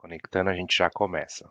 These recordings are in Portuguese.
Conectando, a gente já começa.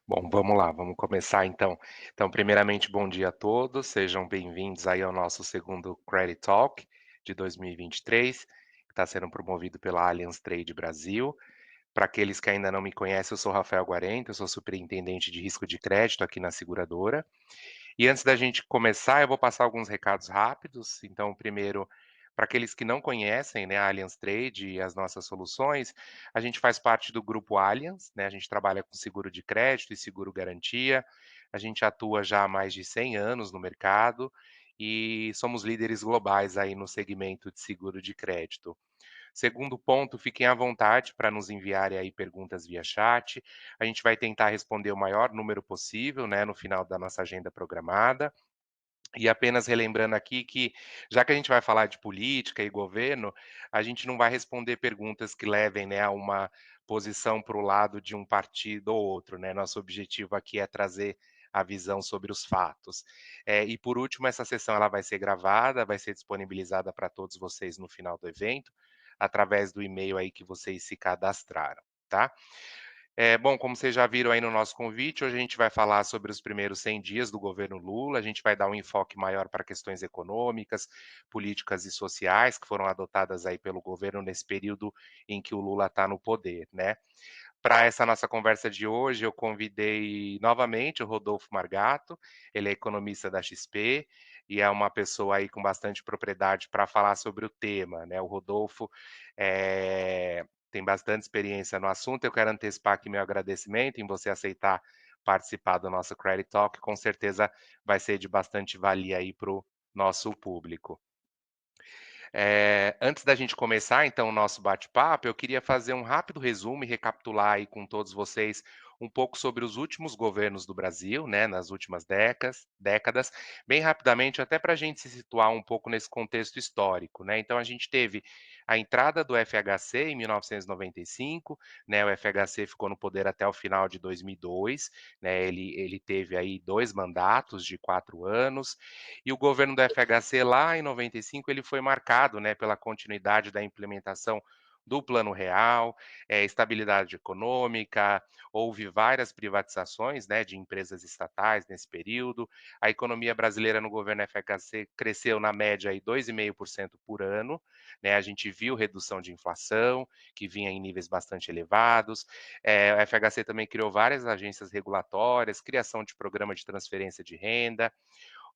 Bom, vamos lá, vamos começar então. Então, primeiramente, bom dia a todos, sejam bem-vindos aí ao nosso segundo Credit Talk de 2023, que está sendo promovido pela Allianz Trade Brasil. Para aqueles que ainda não me conhecem, eu sou Rafael Guarenta, eu sou superintendente de risco de crédito aqui na seguradora. E antes da gente começar, eu vou passar alguns recados rápidos. Então, primeiro, para aqueles que não conhecem, né, a Allianz Trade e as nossas soluções, a gente faz parte do grupo Allianz, né? A gente trabalha com seguro de crédito e seguro garantia. A gente atua já há mais de 100 anos no mercado e somos líderes globais aí no segmento de seguro de crédito. Segundo ponto, fiquem à vontade para nos enviarem aí perguntas via chat. A gente vai tentar responder o maior número possível, né, no final da nossa agenda programada. E apenas relembrando aqui que, já que a gente vai falar de política e governo, a gente não vai responder perguntas que levem, né, a uma posição para o lado de um partido ou outro, né? Nosso objetivo aqui é trazer a visão sobre os fatos. E por último, essa sessão ela vai ser gravada, vai ser disponibilizada para todos vocês no final do evento, através do e-mail aí que vocês se cadastraram, tá? Bom, como vocês já viram aí no nosso convite, hoje a gente vai falar sobre os primeiros 100 dias do governo Lula. A gente vai dar um enfoque maior para questões econômicas, políticas e sociais que foram adotadas aí pelo governo nesse período em que o Lula está no poder, né? Para essa nossa conversa de hoje, eu convidei novamente o Rodolfo Margato, ele é economista da XP e é uma pessoa aí com bastante propriedade para falar sobre o tema, né? O Rodolfo tem bastante experiência no assunto. Eu quero antecipar aqui meu agradecimento em você aceitar participar do nosso Credit Talk, com certeza vai ser de bastante valia aí para o nosso público. Antes da gente começar, então, o nosso bate-papo, eu queria fazer um rápido resumo e recapitular aí com todos vocês um pouco sobre os últimos governos do Brasil, né, nas últimas décadas, bem rapidamente, até para a gente se situar um pouco nesse contexto histórico, né? Então, a gente teve a entrada do FHC em 1995, né? O FHC ficou no poder até o final de 2002, né? Ele teve aí 2 mandatos de 4 anos. E o governo do FHC lá em 95 ele foi marcado, né, pela continuidade da implementação do Plano Real, estabilidade econômica, houve várias privatizações, né, de empresas estatais nesse período. A economia brasileira no governo FHC cresceu na média aí 2,5% por ano, né? A gente viu redução de inflação, que vinha em níveis bastante elevados. O FHC também criou várias agências regulatórias, criação de programa de transferência de renda.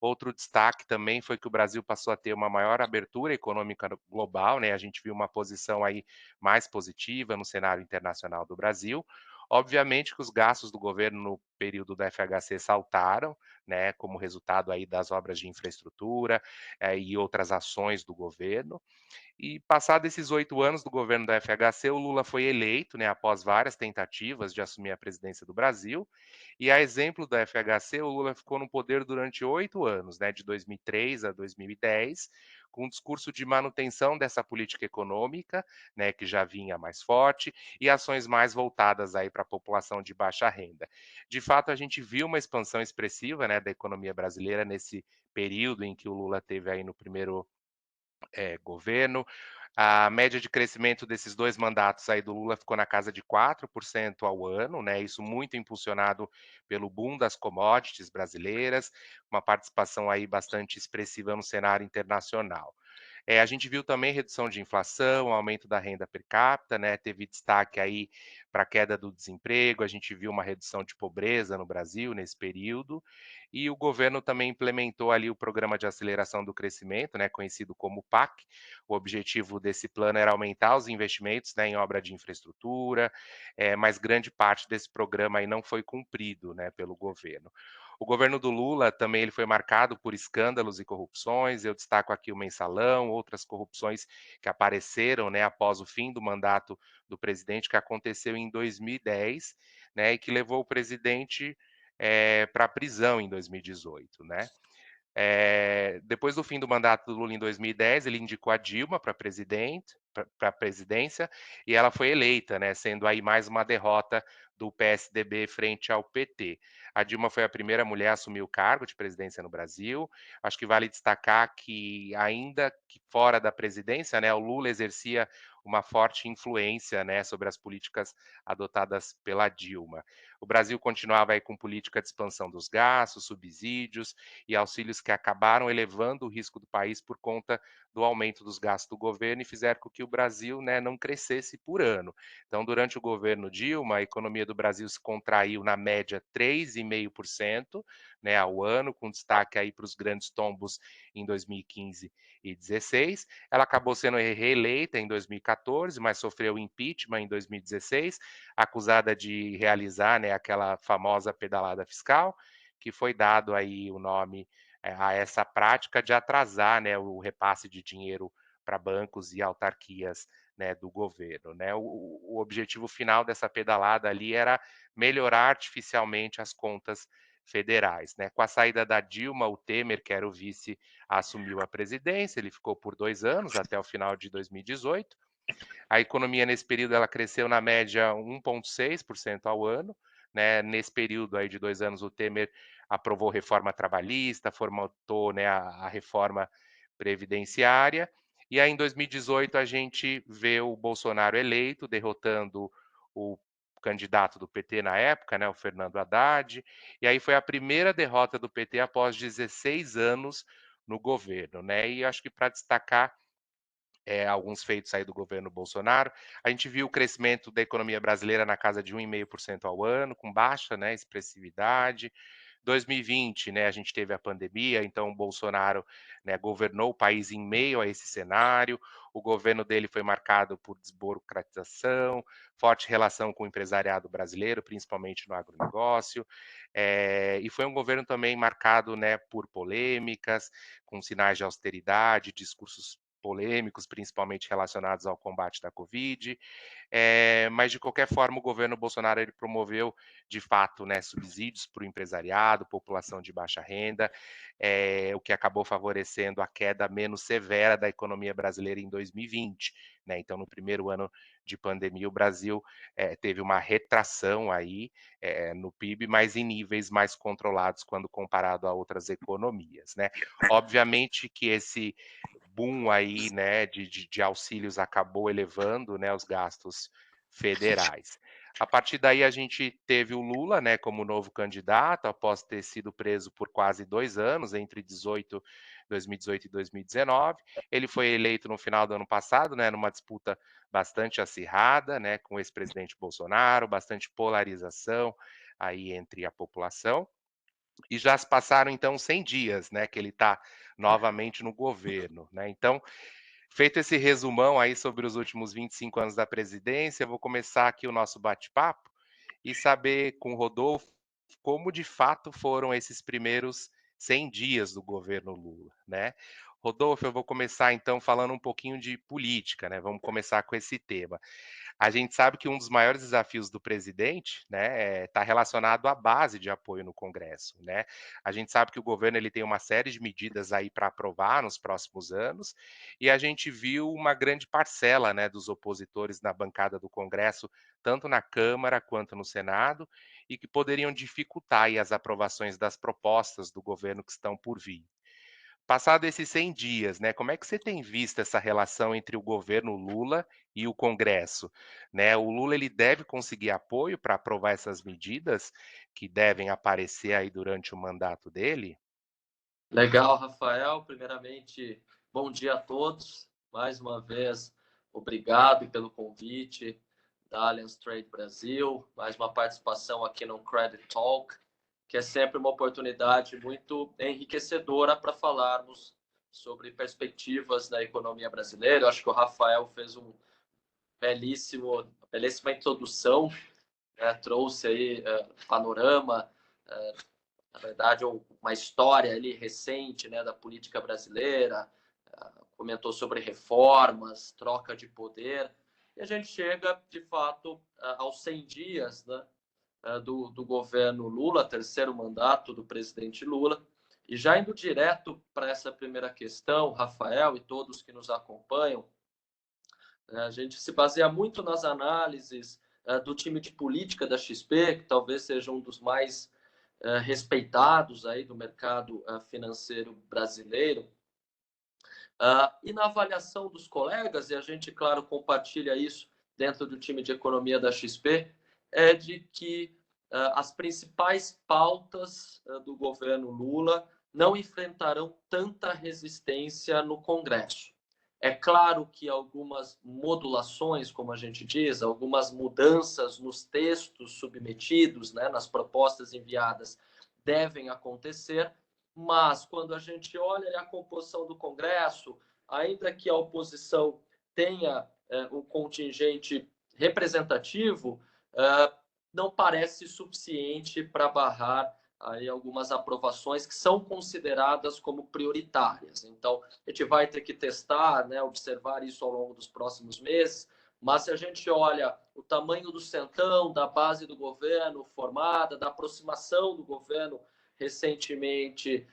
Outro destaque também foi que o Brasil passou a ter uma maior abertura econômica global, né? A gente viu uma posição aí mais positiva no cenário internacional do Brasil. Obviamente que os gastos do governo no período do FHC saltaram, né, como resultado aí das obras de infraestrutura, e outras ações do governo. E passado esses 8 anos do governo da FHC, o Lula foi eleito, né, após várias tentativas de assumir a presidência do Brasil. E a exemplo da FHC, o Lula ficou no poder durante 8 anos, né, de 2003 a 2010, com um discurso de manutenção dessa política econômica, né, que já vinha mais forte, e ações mais voltadas aí para a população de baixa renda. De fato, a gente viu uma expansão expressiva, né, da economia brasileira nesse período em que o Lula teve aí no primeiro governo. A média de crescimento desses 2 mandatos aí do Lula ficou na casa de 4% ao ano, né, isso muito impulsionado pelo boom das commodities brasileiras, uma participação aí bastante expressiva no cenário internacional. A gente viu também redução de inflação, aumento da renda per capita, né, teve destaque aí para a queda do desemprego, a gente viu uma redução de pobreza no Brasil nesse período, e o governo também implementou ali o Programa de Aceleração do Crescimento, né, conhecido como PAC. O objetivo desse plano era aumentar os investimentos, né, em obra de infraestrutura, mas grande parte desse programa aí não foi cumprido, né, pelo governo. O governo do Lula também ele foi marcado por escândalos e corrupções. Eu destaco aqui o mensalão, outras corrupções que apareceram, né, após o fim do mandato do presidente, que aconteceu em 2010, né, e que levou o presidente para a prisão em 2018, né. Depois do fim do mandato do Lula em 2010, ele indicou a Dilma para presidente, para a presidência, e ela foi eleita, né, sendo aí mais uma derrota do PSDB frente ao PT. A Dilma foi a primeira mulher a assumir o cargo de presidência no Brasil. Acho que vale destacar que, ainda que fora da presidência, né, o Lula exercia uma forte influência, né, sobre as políticas adotadas pela Dilma. O Brasil continuava aí com política de expansão dos gastos, subsídios, e auxílios que acabaram elevando o risco do país por conta do aumento dos gastos do governo e fizeram com que o Brasil, né, não crescesse por ano. Então, durante o governo Dilma, a economia do Brasil se contraiu na média 3,5%, né, ao ano, com destaque aí para os grandes tombos em 2015 e 16. Ela acabou sendo reeleita em 2014, mas sofreu impeachment em 2016, acusada de realizar, né, aquela famosa pedalada fiscal, que foi dado aí o nome, a essa prática de atrasar, né, o repasse de dinheiro para bancos e autarquias, né, do governo, né. O objetivo final dessa pedalada ali era melhorar artificialmente as contas federais, né. Com a saída da Dilma, o Temer, que era o vice, assumiu a presidência, ele ficou por 2 anos, até o final de 2018. A economia nesse período ela cresceu na média 1,6% ao ano, né. Nesse período aí de 2 anos, o Temer aprovou reforma trabalhista, formatou, né, a reforma previdenciária. E aí em 2018 a gente vê o Bolsonaro eleito, derrotando o candidato do PT na época, né, o Fernando Haddad. E aí foi a primeira derrota do PT após 16 anos no governo, né. E acho que para destacar alguns feitos aí do governo Bolsonaro. A gente viu o crescimento da economia brasileira na casa de 1,5% ao ano, com baixa, né, expressividade. 2020, né, a gente teve a pandemia, então o Bolsonaro, né, governou o país em meio a esse cenário. O governo dele foi marcado por desburocratização, forte relação com o empresariado brasileiro, principalmente no agronegócio, e foi um governo também marcado, né, por polêmicas, com sinais de austeridade, discursos polêmicos, principalmente relacionados ao combate da Covid. Mas de qualquer forma o governo Bolsonaro ele promoveu de fato, né, subsídios para o empresariado, população de baixa renda, o que acabou favorecendo a queda menos severa da economia brasileira em 2020, né. Então no primeiro ano de pandemia o Brasil, teve uma retração aí, no PIB, mas em níveis mais controlados quando comparado a outras economias, né. Obviamente que esse boom aí, né, de auxílios acabou elevando, né, os gastos federais. A partir daí a gente teve o Lula, né, como novo candidato, após ter sido preso por quase 2 anos, entre 2018 e 2019. Ele foi eleito no final do ano passado, né, numa disputa bastante acirrada, né, com o ex-presidente Bolsonaro, bastante polarização aí entre a população. E já se passaram então 100 dias, né, que ele está novamente no governo, né. Então, feito esse resumão aí sobre os últimos 25 anos da presidência, eu vou começar aqui o nosso bate-papo, e saber com o Rodolfo como de fato foram esses primeiros 100 dias do governo Lula, né. Rodolfo, eu vou começar então falando um pouquinho de política, né, vamos começar com esse tema. A gente sabe que um dos maiores desafios do presidente, né, está relacionado à base de apoio no Congresso, né. A gente sabe que o governo ele tem uma série de medidas aí para aprovar nos próximos anos, e a gente viu uma grande parcela, né, dos opositores na bancada do Congresso, tanto na Câmara quanto no Senado, e que poderiam dificultar aí as aprovações das propostas do governo que estão por vir. Passado esses 100 dias, né, como é que você tem visto essa relação entre o governo Lula e o Congresso, né? O Lula ele deve conseguir apoio para aprovar essas medidas que devem aparecer aí durante o mandato dele? Legal, Rafael. Primeiramente, bom dia a todos. Mais uma vez, obrigado pelo convite da Allianz Trade Brasil. Mais uma participação aqui no Credit Talk, que é sempre uma oportunidade muito enriquecedora para falarmos sobre perspectivas da economia brasileira. Eu acho que o Rafael fez belíssima introdução, né? Trouxe aí panorama, na verdade, uma história ali recente, né, da política brasileira, comentou sobre reformas, troca de poder, e a gente chega, de fato, aos 100 dias, né, do governo Lula, terceiro mandato do presidente Lula, e já indo direto para essa primeira questão, Rafael e todos que nos acompanham, a gente se baseia muito nas análises do time de política da XP, que talvez seja um dos mais respeitados aí do mercado financeiro brasileiro. E na avaliação dos colegas, e a gente, claro, compartilha isso dentro do time de economia da XP, é de que as principais pautas do governo Lula não enfrentarão tanta resistência no Congresso. É claro que algumas modulações, como a gente diz, algumas mudanças nos textos submetidos, né, nas propostas enviadas, devem acontecer, mas quando a gente olha a composição do Congresso, ainda que a oposição tenha um contingente representativo, não parece suficiente para barrar aí algumas aprovações que são consideradas como prioritárias. Então, a gente vai ter que testar, né, observar isso ao longo dos próximos meses, mas se a gente olha o tamanho do centrão, da base do governo formada, da aproximação do governo recentemente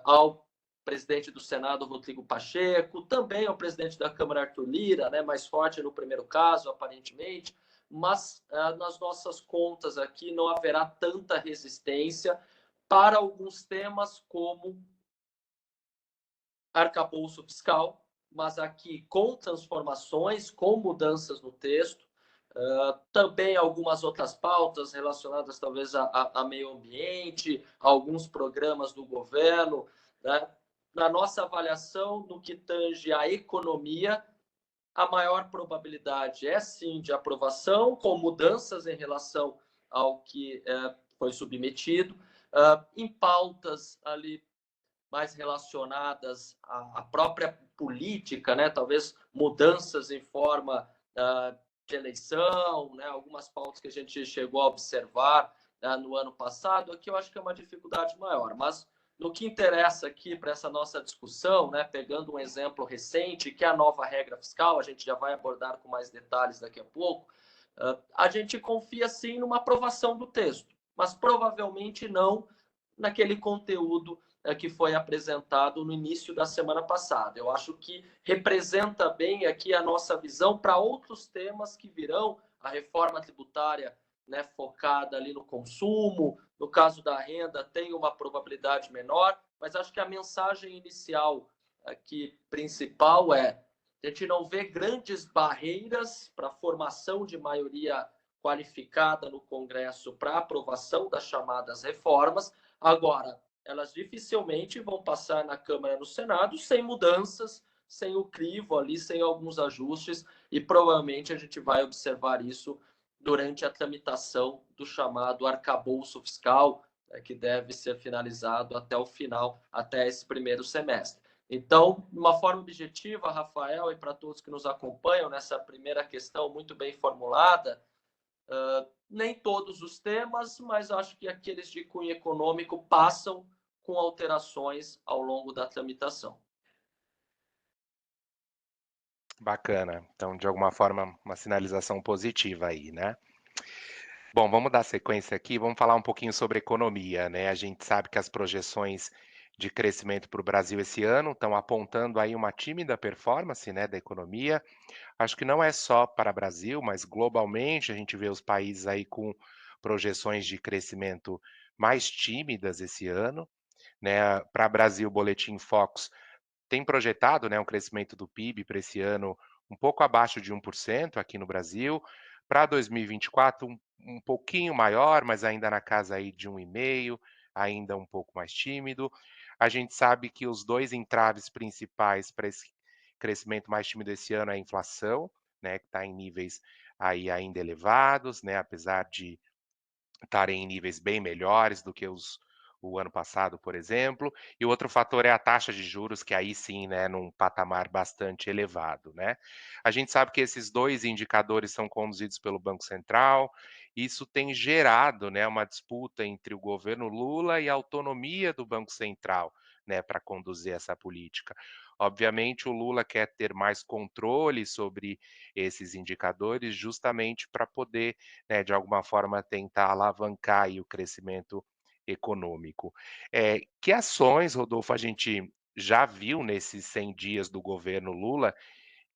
ao presidente do Senado, Rodrigo Pacheco, também ao presidente da Câmara, Arthur Lira, né, mais forte no primeiro caso, aparentemente, mas nas nossas contas aqui não haverá tanta resistência para alguns temas como arcabouço fiscal, mas aqui com transformações, com mudanças no texto, também algumas outras pautas relacionadas talvez a meio ambiente, a alguns programas do governo, né? Na nossa avaliação, no que tange à economia, a maior probabilidade é sim de aprovação, com mudanças em relação ao que foi submetido, em pautas ali mais relacionadas à própria política, né? Talvez mudanças em forma de eleição, né? Algumas pautas que a gente chegou a observar no ano passado, aqui eu acho que é uma dificuldade maior, mas no que interessa aqui para essa nossa discussão, né, pegando um exemplo recente, que é a nova regra fiscal, a gente já vai abordar com mais detalhes daqui a pouco, a gente confia sim numa aprovação do texto, mas provavelmente não naquele conteúdo que foi apresentado no início da semana passada. Eu acho que representa bem aqui a nossa visão para outros temas que virão, a reforma tributária, né, focada ali no consumo, no caso da renda tem uma probabilidade menor, mas acho que a mensagem inicial aqui principal é: a gente não vê grandes barreiras para a formação de maioria qualificada no Congresso para aprovação das chamadas reformas. Agora, elas dificilmente vão passar na Câmara e no Senado sem mudanças, sem o crivo ali, sem alguns ajustes, e provavelmente a gente vai observar isso durante a tramitação do chamado arcabouço fiscal, que deve ser finalizado até o final, até esse primeiro semestre. Então, de uma forma objetiva, Rafael, e para todos que nos acompanham nessa primeira questão muito bem formulada, Nem todos os temas, mas acho que aqueles de cunho econômico passam com alterações ao longo da tramitação. Bacana. Então, de alguma forma, uma sinalização positiva aí, né? Bom, vamos dar sequência aqui, vamos falar um pouquinho sobre economia, né? A gente sabe que as projeções de crescimento para o Brasil esse ano estão apontando aí uma tímida performance, né, da economia. Acho que não é só para o Brasil, mas globalmente a gente vê os países aí com projeções de crescimento mais tímidas esse ano, né? Para o Brasil, o Boletim Focus tem projetado, né, um crescimento do PIB para esse ano um pouco abaixo de 1% aqui no Brasil. Para 2024, um pouquinho maior, mas ainda na casa aí de 1,5, ainda um pouco mais tímido. A gente sabe que os dois entraves principais para esse crescimento mais tímido esse ano é a inflação, né, que está em níveis aí ainda elevados, né, apesar de estarem em níveis bem melhores do que o ano passado, por exemplo. E o outro fator é a taxa de juros, que aí sim, né, num patamar bastante elevado, né. A gente sabe que esses 2 indicadores são conduzidos pelo Banco Central, isso tem gerado, né, uma disputa entre o governo Lula e a autonomia do Banco Central, né, para conduzir essa política. Obviamente o Lula quer ter mais controle sobre esses indicadores, justamente para poder, né, de alguma forma tentar alavancar aí o crescimento econômico. Que ações, Rodolfo, a gente já viu nesses 100 dias do governo Lula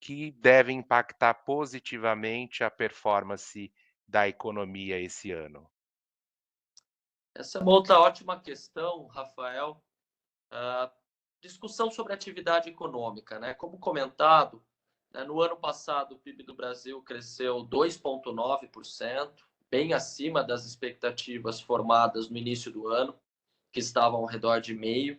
que devem impactar positivamente a performance da economia esse ano? Essa é uma outra ótima questão, Rafael. Ah, discussão sobre atividade econômica, né? Como comentado, né, no ano passado o PIB do Brasil cresceu 2,9%, bem acima das expectativas formadas no início do ano, que estavam ao redor de meio.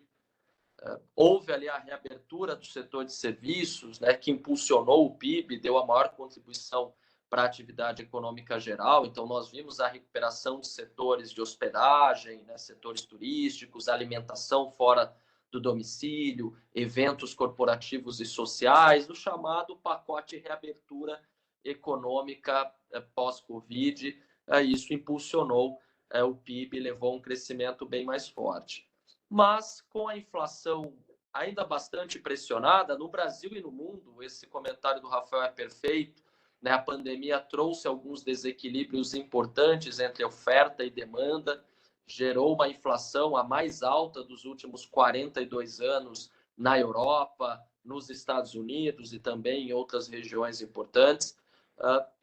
Houve ali a reabertura do setor de serviços, né, que impulsionou o PIB, deu a maior contribuição para a atividade econômica geral. Então, nós vimos a recuperação de setores de hospedagem, né, setores turísticos, alimentação fora do domicílio, eventos corporativos e sociais, o chamado pacote reabertura econômica pós-Covid. Isso impulsionou o PIB, levou um crescimento bem mais forte. Mas com a inflação ainda bastante pressionada, no Brasil e no mundo, esse comentário do Rafael é perfeito, né? A pandemia trouxe alguns desequilíbrios importantes entre oferta e demanda, gerou uma inflação a mais alta dos últimos 42 anos na Europa, nos Estados Unidos e também em outras regiões importantes.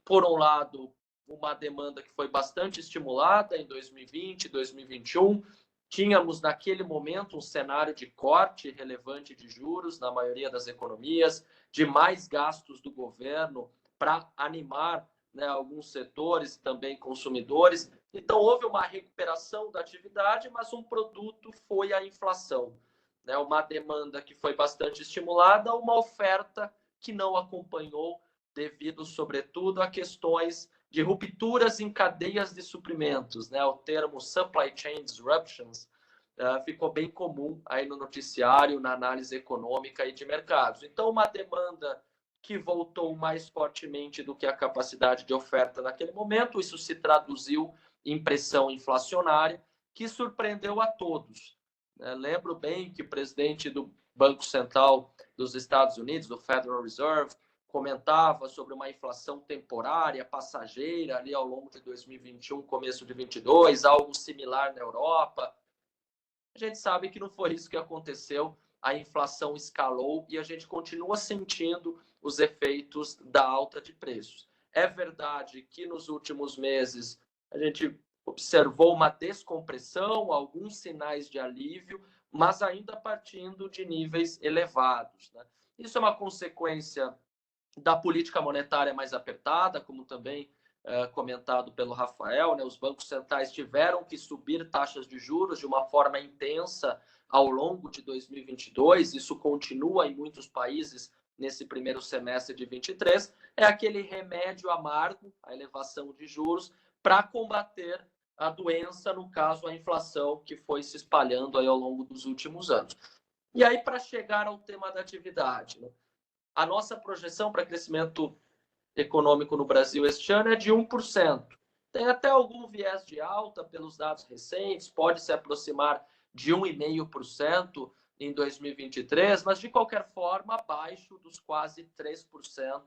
Por um lado, uma demanda que foi bastante estimulada em 2020, 2021, tínhamos naquele momento um cenário de corte relevante de juros na maioria das economias, de mais gastos do governo para animar, né, alguns setores, também consumidores. Então, houve uma recuperação da atividade, mas um produto foi a inflação. Né? Uma demanda que foi bastante estimulada, uma oferta que não acompanhou, devido, sobretudo, a questões de rupturas em cadeias de suprimentos, né? O termo supply chain disruptions ficou bem comum aí no noticiário, na análise econômica e de mercados. Então, uma demanda que voltou mais fortemente do que a capacidade de oferta naquele momento, isso se traduziu em pressão inflacionária, que surpreendeu a todos. Lembro bem que o presidente do Banco Central dos Estados Unidos, do Federal Reserve, comentava sobre uma inflação temporária, passageira, ali ao longo de 2021, começo de 2022, algo similar na Europa. A gente sabe que não foi isso que aconteceu, a inflação escalou e a gente continua sentindo os efeitos da alta de preços. É verdade que nos últimos meses a gente observou uma descompressão, alguns sinais de alívio, mas ainda partindo de níveis elevados. Né? Isso é uma consequência da política monetária mais apertada, como também comentado pelo Rafael, né? Os bancos centrais tiveram que subir taxas de juros de uma forma intensa ao longo de 2022, isso continua em muitos países nesse primeiro semestre de 23, é aquele remédio amargo, a elevação de juros, para combater a doença, no caso a inflação, que foi se espalhando aí ao longo dos últimos anos. E aí, para chegar ao tema da atividade, né? A nossa projeção para crescimento econômico no Brasil este ano é de 1%. tem até algum viés de alta pelos dados recentes, pode se aproximar de 1,5% em 2023, mas de qualquer forma abaixo dos quase 3%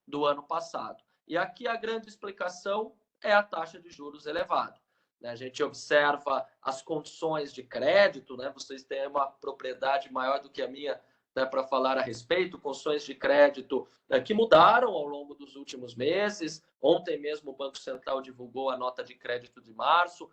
do ano passado. E aqui a grande explicação é a taxa de juros elevada. A gente observa as condições de crédito, né? Vocês têm uma propriedade maior do que a minha, né, para falar a respeito, condições de crédito que mudaram ao longo dos últimos meses. Ontem mesmo o Banco Central divulgou a nota de crédito de março.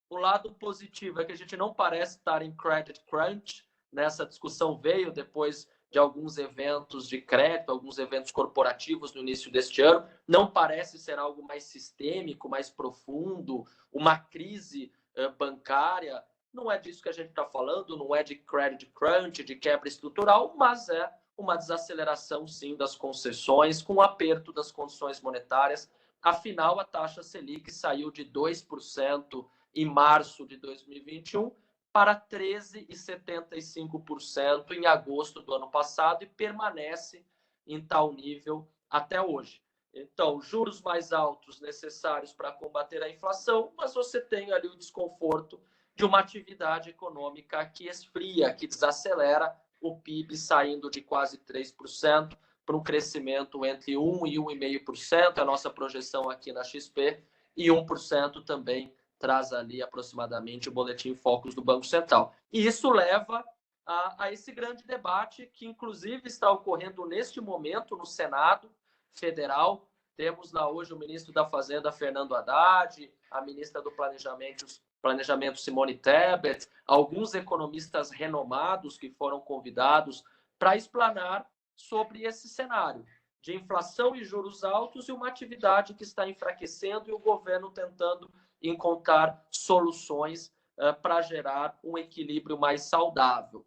O lado positivo é que a gente não parece estar em credit crunch. Nessa discussão veio depois de alguns eventos de crédito, alguns eventos corporativos no início deste ano. Não parece ser algo mais sistêmico, mais profundo, uma crise bancária. Não é disso que a gente está falando, não é de credit crunch, de quebra estrutural, mas é uma desaceleração, sim, das concessões, com o aperto das condições monetárias. Afinal, a taxa Selic saiu de 2% em março de 2021 para 13,75% em agosto do ano passado e permanece em tal nível até hoje. Então, juros mais altos necessários para combater a inflação, mas você tem ali o desconforto de uma atividade econômica que esfria, que desacelera, o PIB saindo de quase 3% para um crescimento entre 1 e 1,5%, a nossa projeção aqui na XP, e 1% também traz ali aproximadamente o boletim Focus do Banco Central. E isso leva a esse grande debate que, inclusive, está ocorrendo neste momento no Senado Federal. Temos lá hoje o ministro da Fazenda, Fernando Haddad, a ministra do Planejamento Simone Tebet, alguns economistas renomados que foram convidados para explanar sobre esse cenário de inflação e juros altos e uma atividade que está enfraquecendo e o governo tentando encontrar soluções para gerar um equilíbrio mais saudável.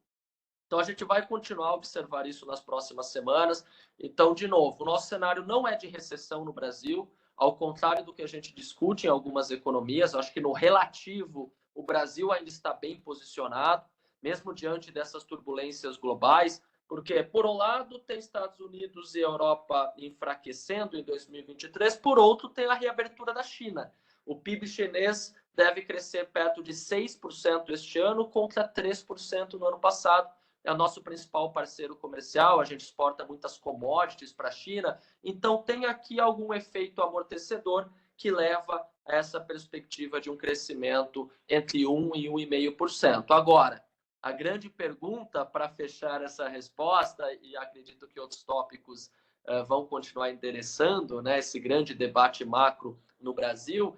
Então, a gente vai continuar a observar isso nas próximas semanas. Então, de novo, o nosso cenário não é de recessão no Brasil, ao contrário do que a gente discute em algumas economias. Acho que no relativo, o Brasil ainda está bem posicionado, mesmo diante dessas turbulências globais, porque, por um lado, tem Estados Unidos e Europa enfraquecendo em 2023, por outro, tem a reabertura da China. O PIB chinês deve crescer perto de 6% este ano, contra 3% no ano passado. É o nosso principal parceiro comercial, a gente exporta muitas commodities para a China, então tem aqui algum efeito amortecedor que leva a essa perspectiva de um crescimento entre 1 e 1,5%. Agora, a grande pergunta para fechar essa resposta, e acredito que outros tópicos vão continuar endereçando, né, esse grande debate macro no Brasil,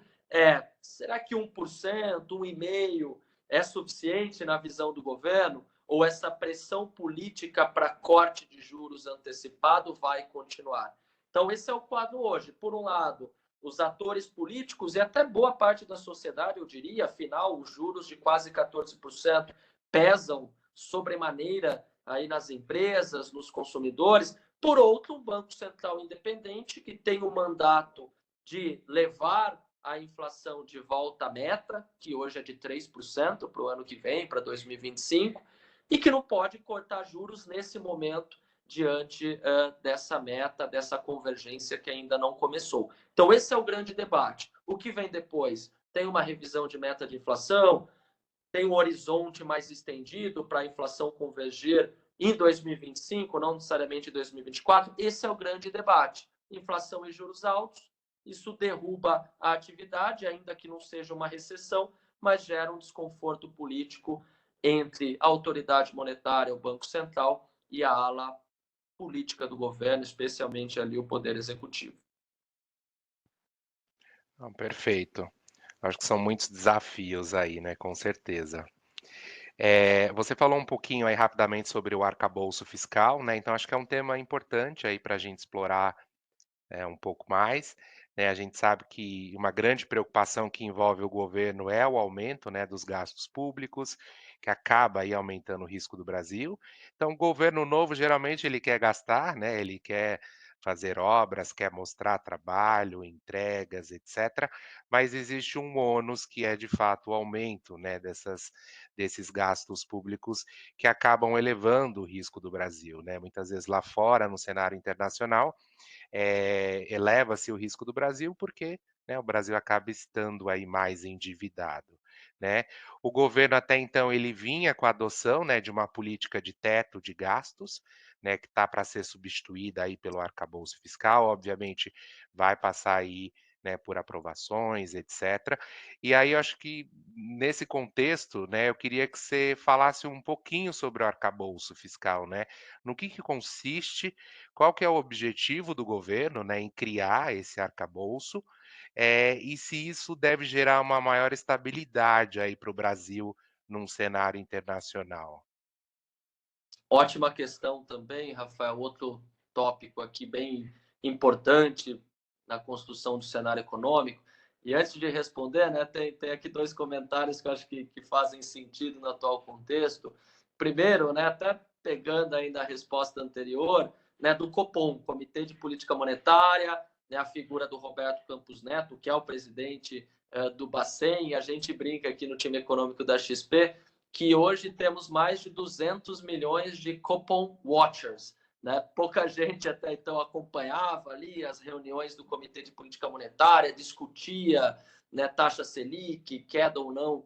será que 1%, 1,5% é suficiente na visão do governo? Ou essa pressão política para corte de juros antecipado vai continuar? Então, esse é o quadro hoje. Por um lado, os atores políticos e até boa parte da sociedade, eu diria, afinal, os juros de quase 14% pesam sobremaneira aí nas empresas, nos consumidores. Por outro, um Banco Central independente que tem o mandato de levar a inflação de volta à meta, que hoje é de 3% para o ano que vem, para 2025, e que não pode cortar juros nesse momento diante dessa meta, dessa convergência que ainda não começou. Então, esse é o grande debate. O que vem depois? Tem uma revisão de meta de inflação? Tem um horizonte mais estendido para a inflação convergir em 2025, não necessariamente em 2024? Esse é o grande debate. Inflação e juros altos, isso derruba a atividade, ainda que não seja uma recessão, mas gera um desconforto político entre a autoridade monetária, o Banco Central, e a ala política do governo, especialmente ali o Poder Executivo. Não, perfeito. Acho que são muitos desafios aí, né? Com certeza. Você falou um pouquinho aí rapidamente sobre o arcabouço fiscal, né? Então acho que é um tema importante aí para a gente explorar um pouco mais, né? A gente sabe que uma grande preocupação que envolve o governo é o aumento, né, dos gastos públicos, que acaba aí aumentando o risco do Brasil. Então, o governo novo geralmente ele quer gastar, né? Ele quer fazer obras, quer mostrar trabalho, entregas, etc. Mas existe um ônus que é de fato o aumento, né, desses gastos públicos que acabam elevando o risco do Brasil, né? Muitas vezes lá fora, no cenário internacional, eleva-se o risco do Brasil, porque, né, o Brasil acaba estando aí mais endividado, né. O governo até então ele vinha com a adoção, né, de uma política de teto de gastos, né, que está para ser substituída aí pelo arcabouço fiscal, obviamente vai passar aí, né, por aprovações, etcétera. E aí eu acho que nesse contexto, né, eu queria que você falasse um pouquinho sobre o arcabouço fiscal, né, no que consiste, qual que é o objetivo do governo, né, em criar esse arcabouço, e se isso deve gerar uma maior estabilidade aí para o Brasil num cenário internacional? Ótima questão também, Rafael. Outro tópico aqui bem importante na construção do cenário econômico. E antes de responder, né, tem aqui dois comentários que eu acho que fazem sentido no atual contexto. Primeiro, né, até pegando ainda a resposta anterior, né, do Copom, Comitê de Política Monetária, né, a figura do Roberto Campos Neto, que é o presidente do Bacen, e a gente brinca aqui no time econômico da XP, que hoje temos mais de 200 milhões de Copom Watchers. Né? Pouca gente até então acompanhava ali as reuniões do Comitê de Política Monetária, discutia, né, taxa Selic, queda ou não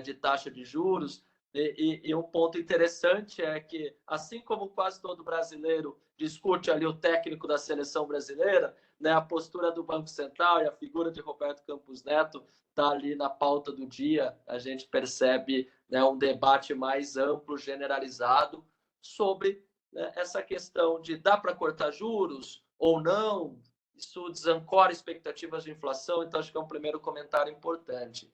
de taxa de juros. E um ponto interessante é que, assim como quase todo brasileiro discute ali o técnico da seleção brasileira, né, a postura do Banco Central e a figura de Roberto Campos Neto está ali na pauta do dia. A gente percebe, né, um debate mais amplo, generalizado, sobre, né, essa questão de dá para cortar juros ou não. Isso desancora expectativas de inflação, então acho que é um primeiro comentário importante.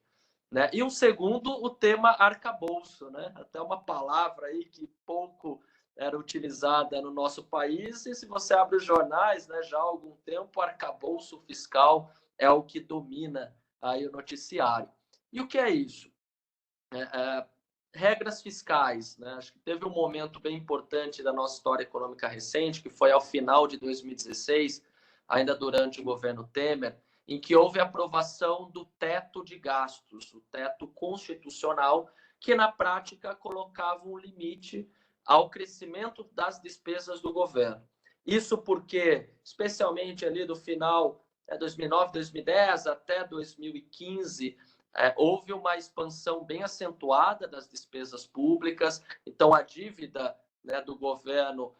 Né? E um segundo, o tema arcabouço, né? Até uma palavra aí que pouco era utilizada no nosso país, e se você abre os jornais, né, já há algum tempo, arcabouço fiscal é o que domina aí o noticiário. E o que é isso? Regras fiscais, né? Acho que teve um momento bem importante da nossa história econômica recente, que foi ao final de 2016, ainda durante o governo Temer, em que houve a aprovação do teto de gastos, o teto constitucional, que na prática colocava um limite ao crescimento das despesas do governo. Isso porque, especialmente ali do final de 2009, 2010 até 2015, houve uma expansão bem acentuada das despesas públicas, então a dívida, né, do governo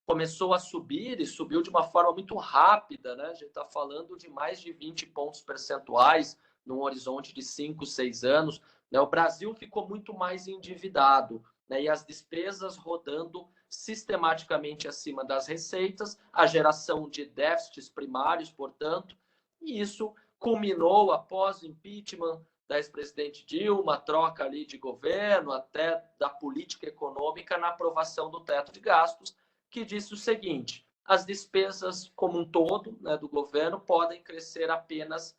começou a subir e subiu de uma forma muito rápida, né? A gente está falando de mais de 20 pontos percentuais num horizonte de 5, 6 anos. Né? O Brasil ficou muito mais endividado, né? E as despesas rodando sistematicamente acima das receitas, a geração de déficits primários, portanto, e isso culminou após o impeachment da ex-presidente Dilma, troca ali de governo, até da política econômica na aprovação do teto de gastos, que disse o seguinte: as despesas como um todo, né, do governo podem crescer apenas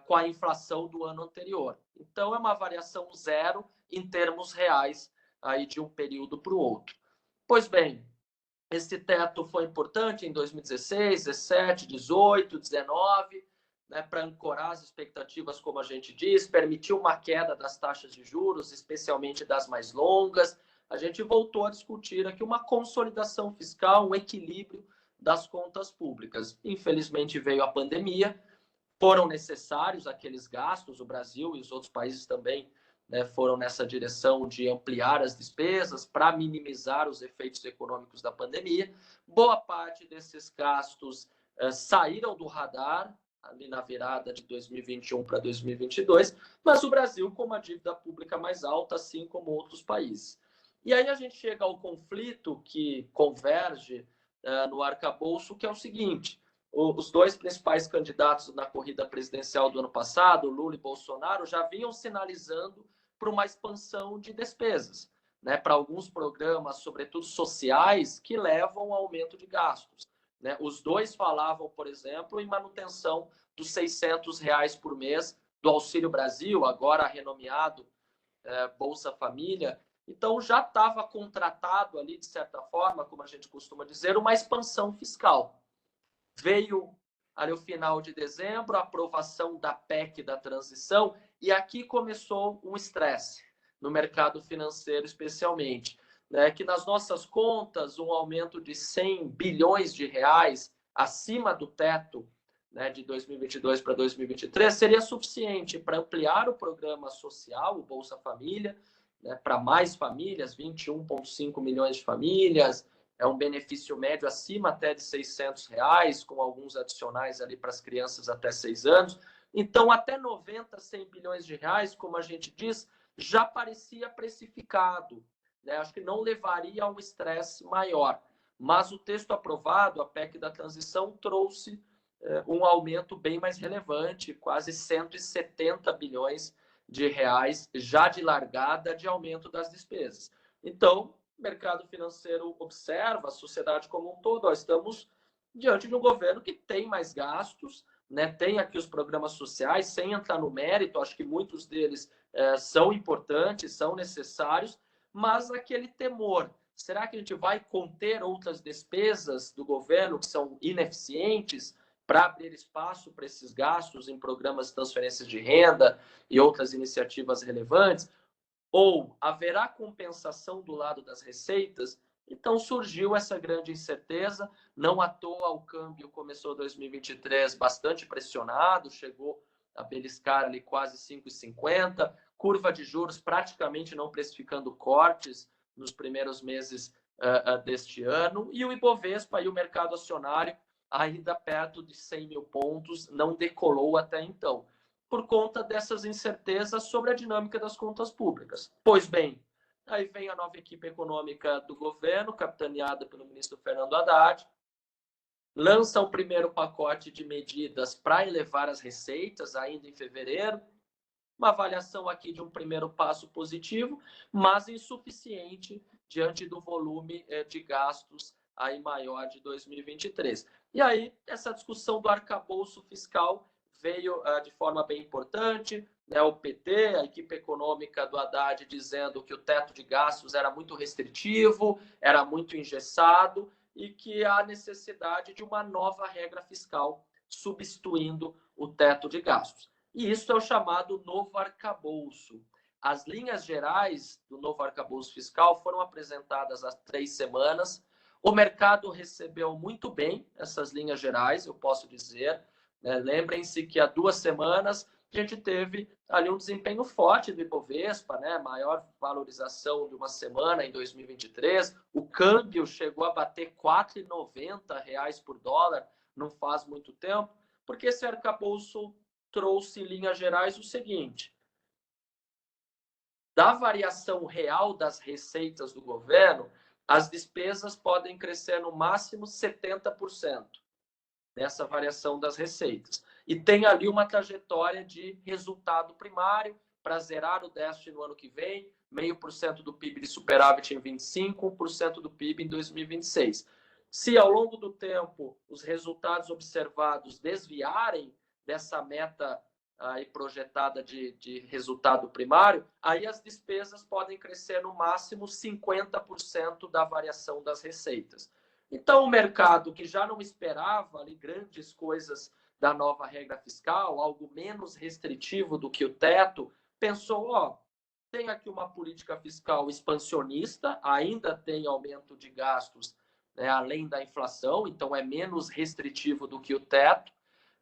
com a inflação do ano anterior. Então, é uma variação zero em termos reais aí de um período para o outro. Pois bem, esse teto foi importante em 2016, 17, 18, 19, né, para ancorar as expectativas, como a gente diz, permitiu uma queda das taxas de juros, especialmente das mais longas. A gente voltou a discutir aqui uma consolidação fiscal, um equilíbrio das contas públicas. Infelizmente veio a pandemia, foram necessários aqueles gastos, o Brasil e os outros países também, né, foram nessa direção de ampliar as despesas para minimizar os efeitos econômicos da pandemia. Boa parte desses gastos saíram do radar ali na virada de 2021 para 2022, mas o Brasil com uma dívida pública mais alta, assim como outros países. E aí a gente chega ao conflito que converge no arcabouço, que é o seguinte: os dois principais candidatos na corrida presidencial do ano passado, Lula e Bolsonaro, já vinham sinalizando para uma expansão de despesas, né, para alguns programas, sobretudo sociais, que levam ao aumento de gastos. Né? Os dois falavam, por exemplo, em manutenção dos R$ 600 por mês do Auxílio Brasil, agora renomeado Bolsa Família. Então, já estava contratado ali, de certa forma, como a gente costuma dizer, uma expansão fiscal. Veio ali o final de dezembro, a aprovação da PEC da transição, e aqui começou um estresse no mercado financeiro, especialmente, né? Que nas nossas contas, um aumento de 100 bilhões de reais acima do teto, né, de 2022 para 2023 seria suficiente para ampliar o programa social, o Bolsa Família, né, para mais famílias, 21,5 milhões de famílias, é um benefício médio acima até de R$ 600, com alguns adicionais ali para as crianças até 6 anos. Então, até 90, 100 bilhões de reais, como a gente diz, já parecia precificado, né? Acho que não levaria a um estresse maior. Mas o texto aprovado, a PEC da transição, trouxe um aumento bem mais relevante, quase 170 bilhões de reais já de largada de aumento das despesas. Então, o mercado financeiro observa, a sociedade como um todo, nós estamos diante de um governo que tem mais gastos, né? Tem aqui os programas sociais, sem entrar no mérito, acho que muitos deles são importantes, são necessários, mas aquele temor, será que a gente vai conter outras despesas do governo que são ineficientes para abrir espaço para esses gastos em programas de transferências de renda e outras iniciativas relevantes? Ou haverá compensação do lado das receitas? Então surgiu essa grande incerteza, não à toa o câmbio começou 2023 bastante pressionado, chegou a beliscar ali quase 5,50, curva de juros praticamente não precificando cortes nos primeiros meses deste ano, e o Ibovespa e o mercado acionário ainda perto de 100 mil pontos, não decolou até então, por conta dessas incertezas sobre a dinâmica das contas públicas. Pois bem, aí vem a nova equipe econômica do governo, capitaneada pelo ministro Fernando Haddad, lança o primeiro pacote de medidas para elevar as receitas ainda em fevereiro, uma avaliação aqui de um primeiro passo positivo, mas insuficiente diante do volume de gastos aí maior de 2023. E aí, essa discussão do arcabouço fiscal veio de forma bem importante, né? O PT, a equipe econômica do Haddad, dizendo que o teto de gastos era muito restritivo, era muito engessado e que há necessidade de uma nova regra fiscal substituindo o teto de gastos. E isso é o chamado novo arcabouço. As linhas gerais do novo arcabouço fiscal foram apresentadas há 3 semanas. O mercado recebeu muito bem essas linhas gerais, eu posso dizer. Lembrem-se que há 2 semanas a gente teve ali um desempenho forte do Ibovespa, né? Maior valorização de uma semana em 2023. O câmbio chegou a bater R$ 4,90 por dólar, não faz muito tempo, porque esse arcabouço trouxe em linhas gerais o seguinte: da variação real das receitas do governo, as despesas podem crescer no máximo 70% dessa variação das receitas. E tem ali uma trajetória de resultado primário para zerar o déficit no ano que vem, 0,5% do PIB de superávit em 25, 1% do PIB em 2026. Se ao longo do tempo os resultados observados desviarem dessa meta aí projetada de resultado primário, aí as despesas podem crescer no máximo 50% da variação das receitas. Então, o mercado, que já não esperava ali grandes coisas da nova regra fiscal, algo menos restritivo do que o teto, pensou, ó, tem aqui uma política fiscal expansionista, ainda tem aumento de gastos, né, além da inflação, então é menos restritivo do que o teto,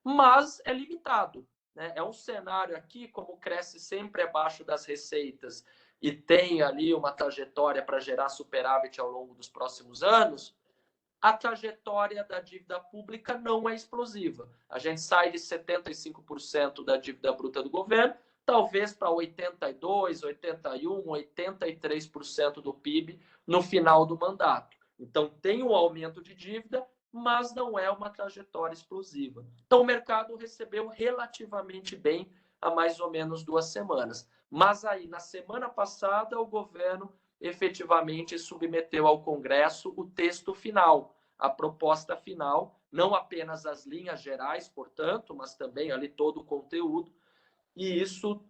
mas é limitado. Né? É um cenário aqui, como cresce sempre abaixo das receitas e tem ali uma trajetória para gerar superávit ao longo dos próximos anos, a trajetória da dívida pública não é explosiva. A gente sai de 75% da dívida bruta do governo, talvez para 82%, 81%, 83% do PIB no final do mandato. Então, tem um aumento de dívida, mas não é uma trajetória explosiva. Então, o mercado recebeu relativamente bem há mais ou menos 2 semanas. Mas aí, na semana passada, o governo efetivamente submeteu ao Congresso o texto final, a proposta final, não apenas as linhas gerais, portanto, mas também ali todo o conteúdo, e isso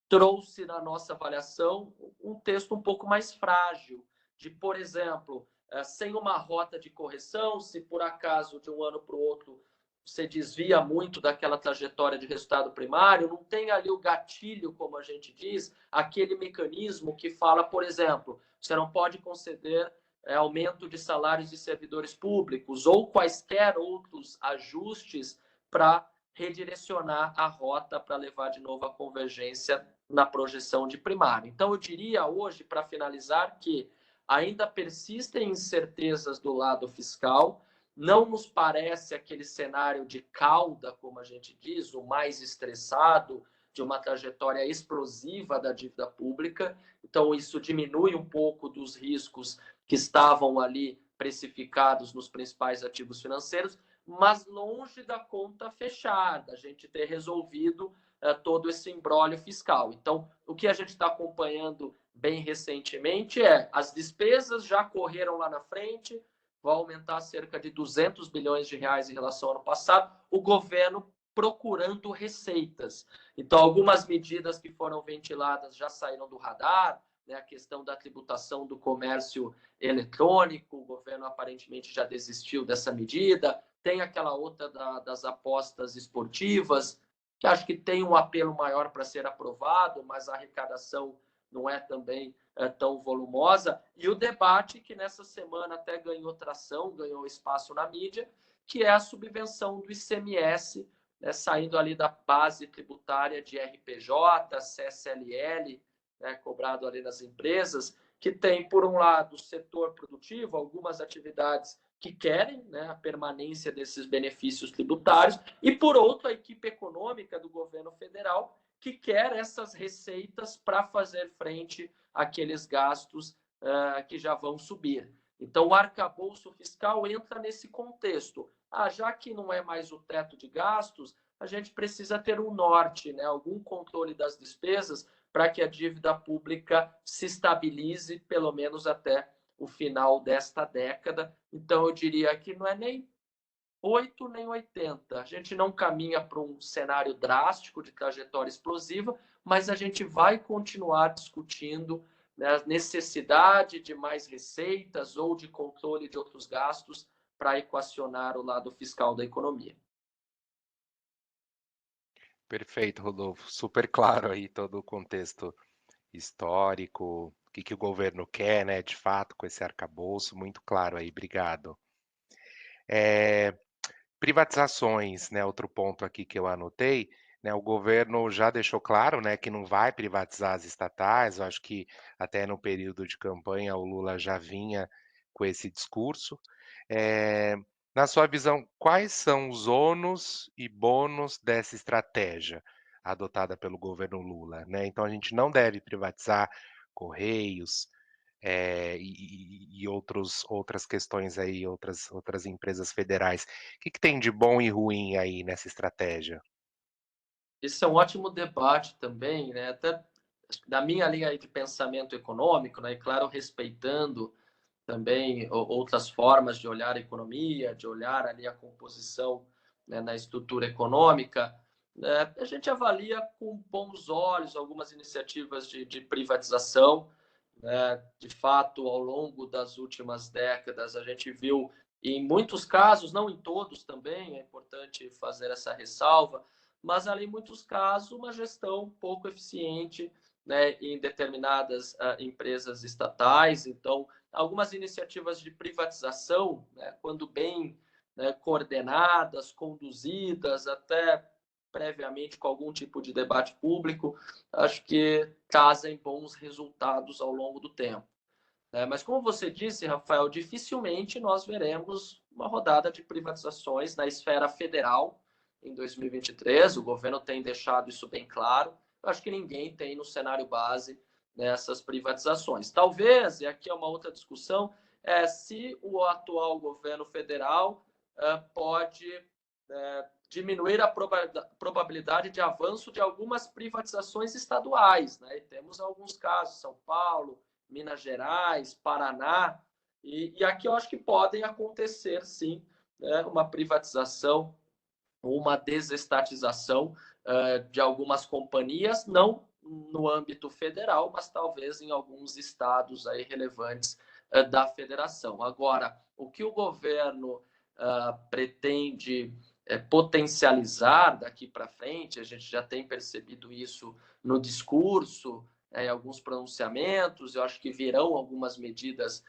trouxe na nossa avaliação um texto um pouco mais frágil, de, por exemplo, sem uma rota de correção, se por acaso de um ano para o outro você desvia muito daquela trajetória de resultado primário, não tem ali o gatilho, como a gente diz, aquele mecanismo que fala, por exemplo, você não pode conceder aumento de salários de servidores públicos ou quaisquer outros ajustes para redirecionar a rota para levar de novo a convergência na projeção de primário. Então, eu diria hoje, para finalizar, que ainda persistem incertezas do lado fiscal, não nos parece aquele cenário de cauda, como a gente diz, o mais estressado, de uma trajetória explosiva da dívida pública. Então, isso diminui um pouco dos riscos que estavam ali precificados nos principais ativos financeiros, mas longe da conta fechada, a gente ter resolvido todo esse imbróglio fiscal. Então, o que a gente está acompanhando bem recentemente as despesas já correram lá na frente, vai aumentar cerca de 200 bilhões de reais em relação ao ano passado, o governo procurando receitas. Então, algumas medidas que foram ventiladas já saíram do radar, né? A questão da tributação do comércio eletrônico, o governo aparentemente já desistiu dessa medida, tem aquela outra das apostas esportivas, que acho que tem um apelo maior para ser aprovado, mas a arrecadação não é também tão volumosa. E o debate que nessa semana até ganhou tração, ganhou espaço na mídia, que é a subvenção do ICMS, né, saindo ali da base tributária de RPJ, CSLL, né, cobrado ali nas empresas, que tem, por um lado, o setor produtivo, algumas atividades que querem, né, a permanência desses benefícios tributários, e, por outro, a equipe econômica do governo federal, que quer essas receitas para fazer frente àqueles gastos que já vão subir. Então, o arcabouço fiscal entra nesse contexto. Já que não é mais o teto de gastos, a gente precisa ter um norte, né, algum controle das despesas para que a dívida pública se estabilize, pelo menos até o final desta década. Então, eu diria que não é nem 8 nem 80. A gente não caminha para um cenário drástico de trajetória explosiva, mas a gente vai continuar discutindo, né, a necessidade de mais receitas ou de controle de outros gastos para equacionar o lado fiscal da economia. Perfeito, Rodolfo. Super claro aí todo o contexto histórico, o que o governo quer, né, de fato, com esse arcabouço, muito claro aí, obrigado. Privatizações, né, outro ponto aqui que eu anotei, né, o governo já deixou claro, né, que não vai privatizar as estatais, eu acho que até no período de campanha o Lula já vinha com esse discurso. Eh, Na sua visão, quais são os ônus e bônus dessa estratégia adotada pelo governo Lula, né? Então a gente não deve privatizar Correios, e outras questões aí, outras empresas federais. O que tem de bom e ruim aí nessa estratégia? Esse é um ótimo debate também, né? Até da minha linha de pensamento econômico, né? E claro, respeitando também outras formas de olhar a economia, de olhar ali a composição, né, na estrutura econômica, né, a gente avalia com bons olhos algumas iniciativas de privatização. Né? De fato, ao longo das últimas décadas, a gente viu, em muitos casos, não em todos também, é importante fazer essa ressalva, mas ali, em muitos casos, uma gestão pouco eficiente, né, em determinadas empresas estatais. Então, algumas iniciativas de privatização, né, quando bem, né, coordenadas, conduzidas, até previamente com algum tipo de debate público, acho que trazem bons resultados ao longo do tempo. Mas, como você disse, Rafael, dificilmente nós veremos uma rodada de privatizações na esfera federal em 2023. O governo tem deixado isso bem claro. Eu acho que ninguém tem no cenário base nessas privatizações. Talvez, e aqui é uma outra discussão, se o atual governo federal pode diminuir a probabilidade de avanço de algumas privatizações estaduais, né? E temos alguns casos, São Paulo, Minas Gerais, Paraná, e aqui eu acho que podem acontecer, sim, né, uma privatização ou uma desestatização de algumas companhias, não no âmbito federal, mas talvez em alguns estados aí relevantes da federação. Agora, o que o governo pretende potencializar daqui para frente, a gente já tem percebido isso no discurso, em alguns pronunciamentos, eu acho que virão algumas medidas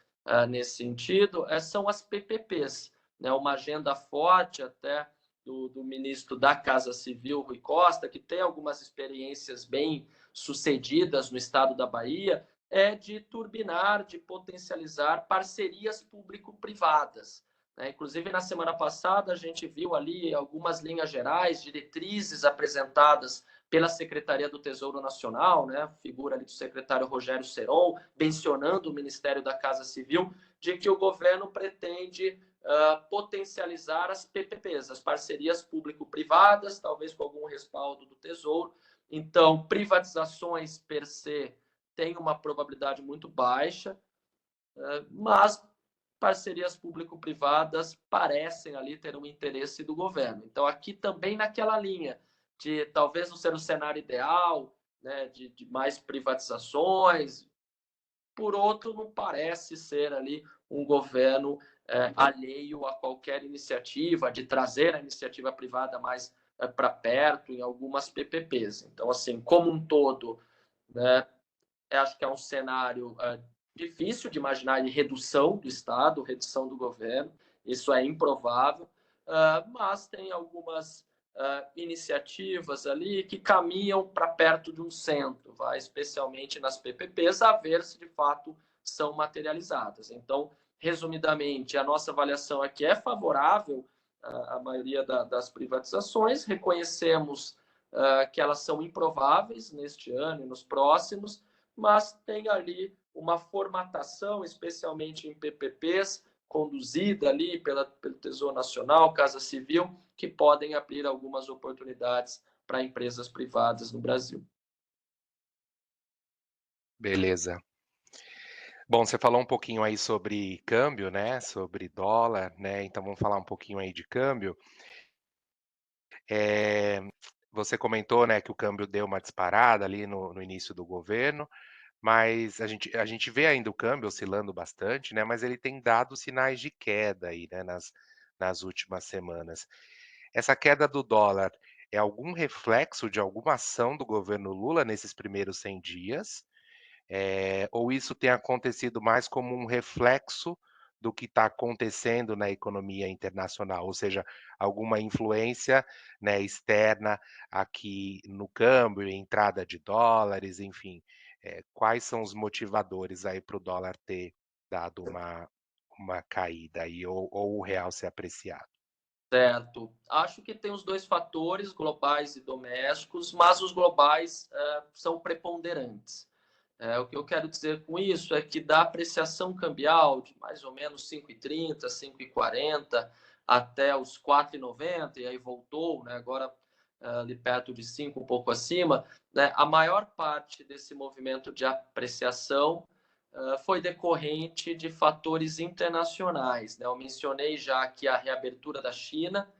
nesse sentido, são as PPPs, né? Uma agenda forte até do ministro da Casa Civil, Rui Costa, que tem algumas experiências bem sucedidas no estado da Bahia, de turbinar, de potencializar parcerias público-privadas. Inclusive, na semana passada, a gente viu ali algumas linhas gerais, diretrizes apresentadas pela Secretaria do Tesouro Nacional, né? Figura ali do secretário Rogério Seron, mencionando o Ministério da Casa Civil, de que o governo pretende potencializar as PPPs, as parcerias público-privadas, talvez com algum respaldo do Tesouro. Então, privatizações per se têm uma probabilidade muito baixa, mas parcerias público-privadas parecem ali ter um interesse do governo. Então, aqui também naquela linha de talvez não ser o cenário ideal, né, de mais privatizações, por outro, não parece ser ali um governo alheio a qualquer iniciativa, de trazer a iniciativa privada mais para perto em algumas PPPs. Então, assim, como um todo, né, acho que é um cenário difícil de imaginar de redução do Estado, redução do governo, isso é improvável, mas tem algumas iniciativas ali que caminham para perto de um centro, especialmente nas PPPs, a ver se de fato são materializadas. Então, resumidamente, a nossa avaliação aqui é favorável à maioria das privatizações, reconhecemos que elas são improváveis neste ano e nos próximos, mas tem ali uma formatação, especialmente em PPPs, conduzida ali pelo Tesouro Nacional, Casa Civil, que podem abrir algumas oportunidades para empresas privadas no Brasil. Beleza. Bom, você falou um pouquinho aí sobre câmbio, né, sobre dólar, né, então vamos falar um pouquinho aí de câmbio. Eh, Você comentou, né, que o câmbio deu uma disparada ali no início do governo, mas a gente vê ainda o câmbio oscilando bastante, né, mas ele tem dado sinais de queda aí, né, nas últimas semanas. Essa queda do dólar é algum reflexo de alguma ação do governo Lula nesses primeiros 100 dias? Ou isso tem acontecido mais como um reflexo do que está acontecendo na economia internacional, ou seja, alguma influência, né, externa aqui no câmbio, entrada de dólares, enfim, quais são os motivadores aí para o dólar ter dado uma caída aí, ou o real ser apreciado? Certo. Acho que tem os dois fatores, globais e domésticos, mas os globais são preponderantes. O que eu quero dizer com isso é que da apreciação cambial de mais ou menos 5,30, 5,40 até os 4,90, e aí voltou, né, agora ali perto de 5, um pouco acima, né, a maior parte desse movimento de apreciação foi decorrente de fatores internacionais, né? Eu mencionei já aqui a reabertura da China,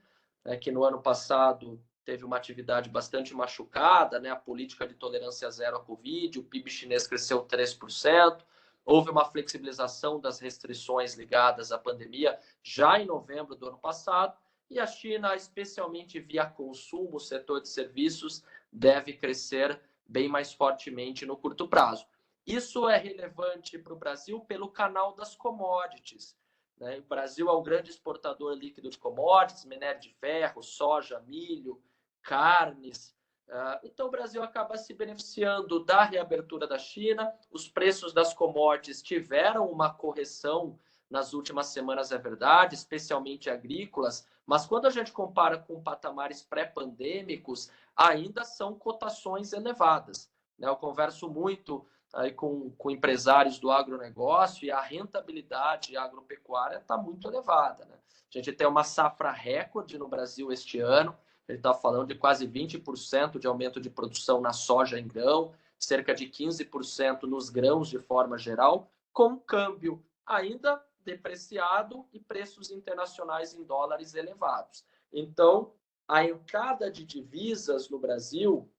que no ano passado teve uma atividade bastante machucada, né? A política de tolerância zero à Covid, o PIB chinês cresceu 3%, houve uma flexibilização das restrições ligadas à pandemia já em novembro do ano passado, e a China, especialmente via consumo, o setor de serviços, deve crescer bem mais fortemente no curto prazo. Isso é relevante para o Brasil pelo canal das commodities, né? O Brasil é um grande exportador líquido de commodities, minério de ferro, soja, milho, carnes. Então, o Brasil acaba se beneficiando da reabertura da China. Os preços das commodities tiveram uma correção nas últimas semanas, é verdade, especialmente agrícolas, mas quando a gente compara com patamares pré-pandêmicos, ainda são cotações elevadas. Eu converso muito aí com empresários do agronegócio e a rentabilidade agropecuária está muito elevada, né? A gente tem uma safra recorde no Brasil este ano, ele está falando de quase 20% de aumento de produção na soja em grão, cerca de 15% nos grãos de forma geral, com câmbio ainda depreciado e preços internacionais em dólares elevados. Então, a entrada de divisas no Brasil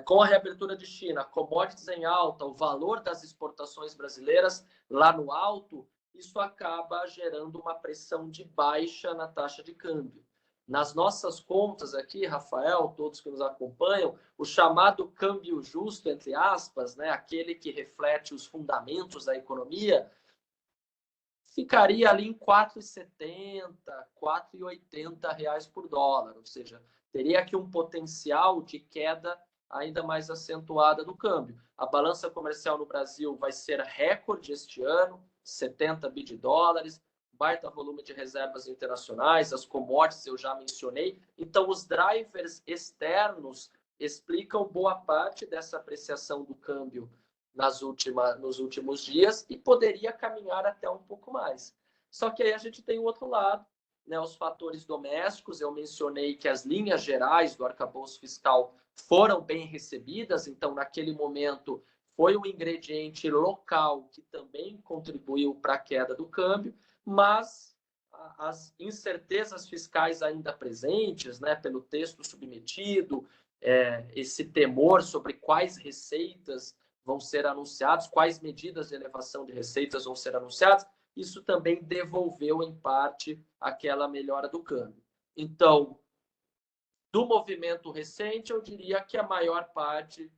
Com a reabertura de China, commodities em alta, o valor das exportações brasileiras lá no alto, isso acaba gerando uma pressão de baixa na taxa de câmbio. Nas nossas contas aqui, Rafael, todos que nos acompanham, o chamado câmbio justo, entre aspas, né, aquele que reflete os fundamentos da economia, ficaria ali em R$ 4,70, R$ 4,80 por dólar, ou seja, teria aqui um potencial de queda ainda mais acentuada do câmbio. A balança comercial no Brasil vai ser recorde este ano, 70 bi de dólares, baita volume de reservas internacionais, as commodities eu já mencionei. Então, os drivers externos explicam boa parte dessa apreciação do câmbio nos últimos dias e poderia caminhar até um pouco mais. Só que aí a gente tem o outro lado, né, os fatores domésticos. Eu mencionei que as linhas gerais do arcabouço fiscal foram bem recebidas, então naquele momento foi um ingrediente local que também contribuiu para a queda do câmbio, mas as incertezas fiscais ainda presentes, né, pelo texto submetido, esse temor sobre quais receitas vão ser anunciados, quais medidas de elevação de receitas vão ser anunciadas, isso também devolveu, em parte, aquela melhora do câmbio. Então, do movimento recente, eu diria que a maior parte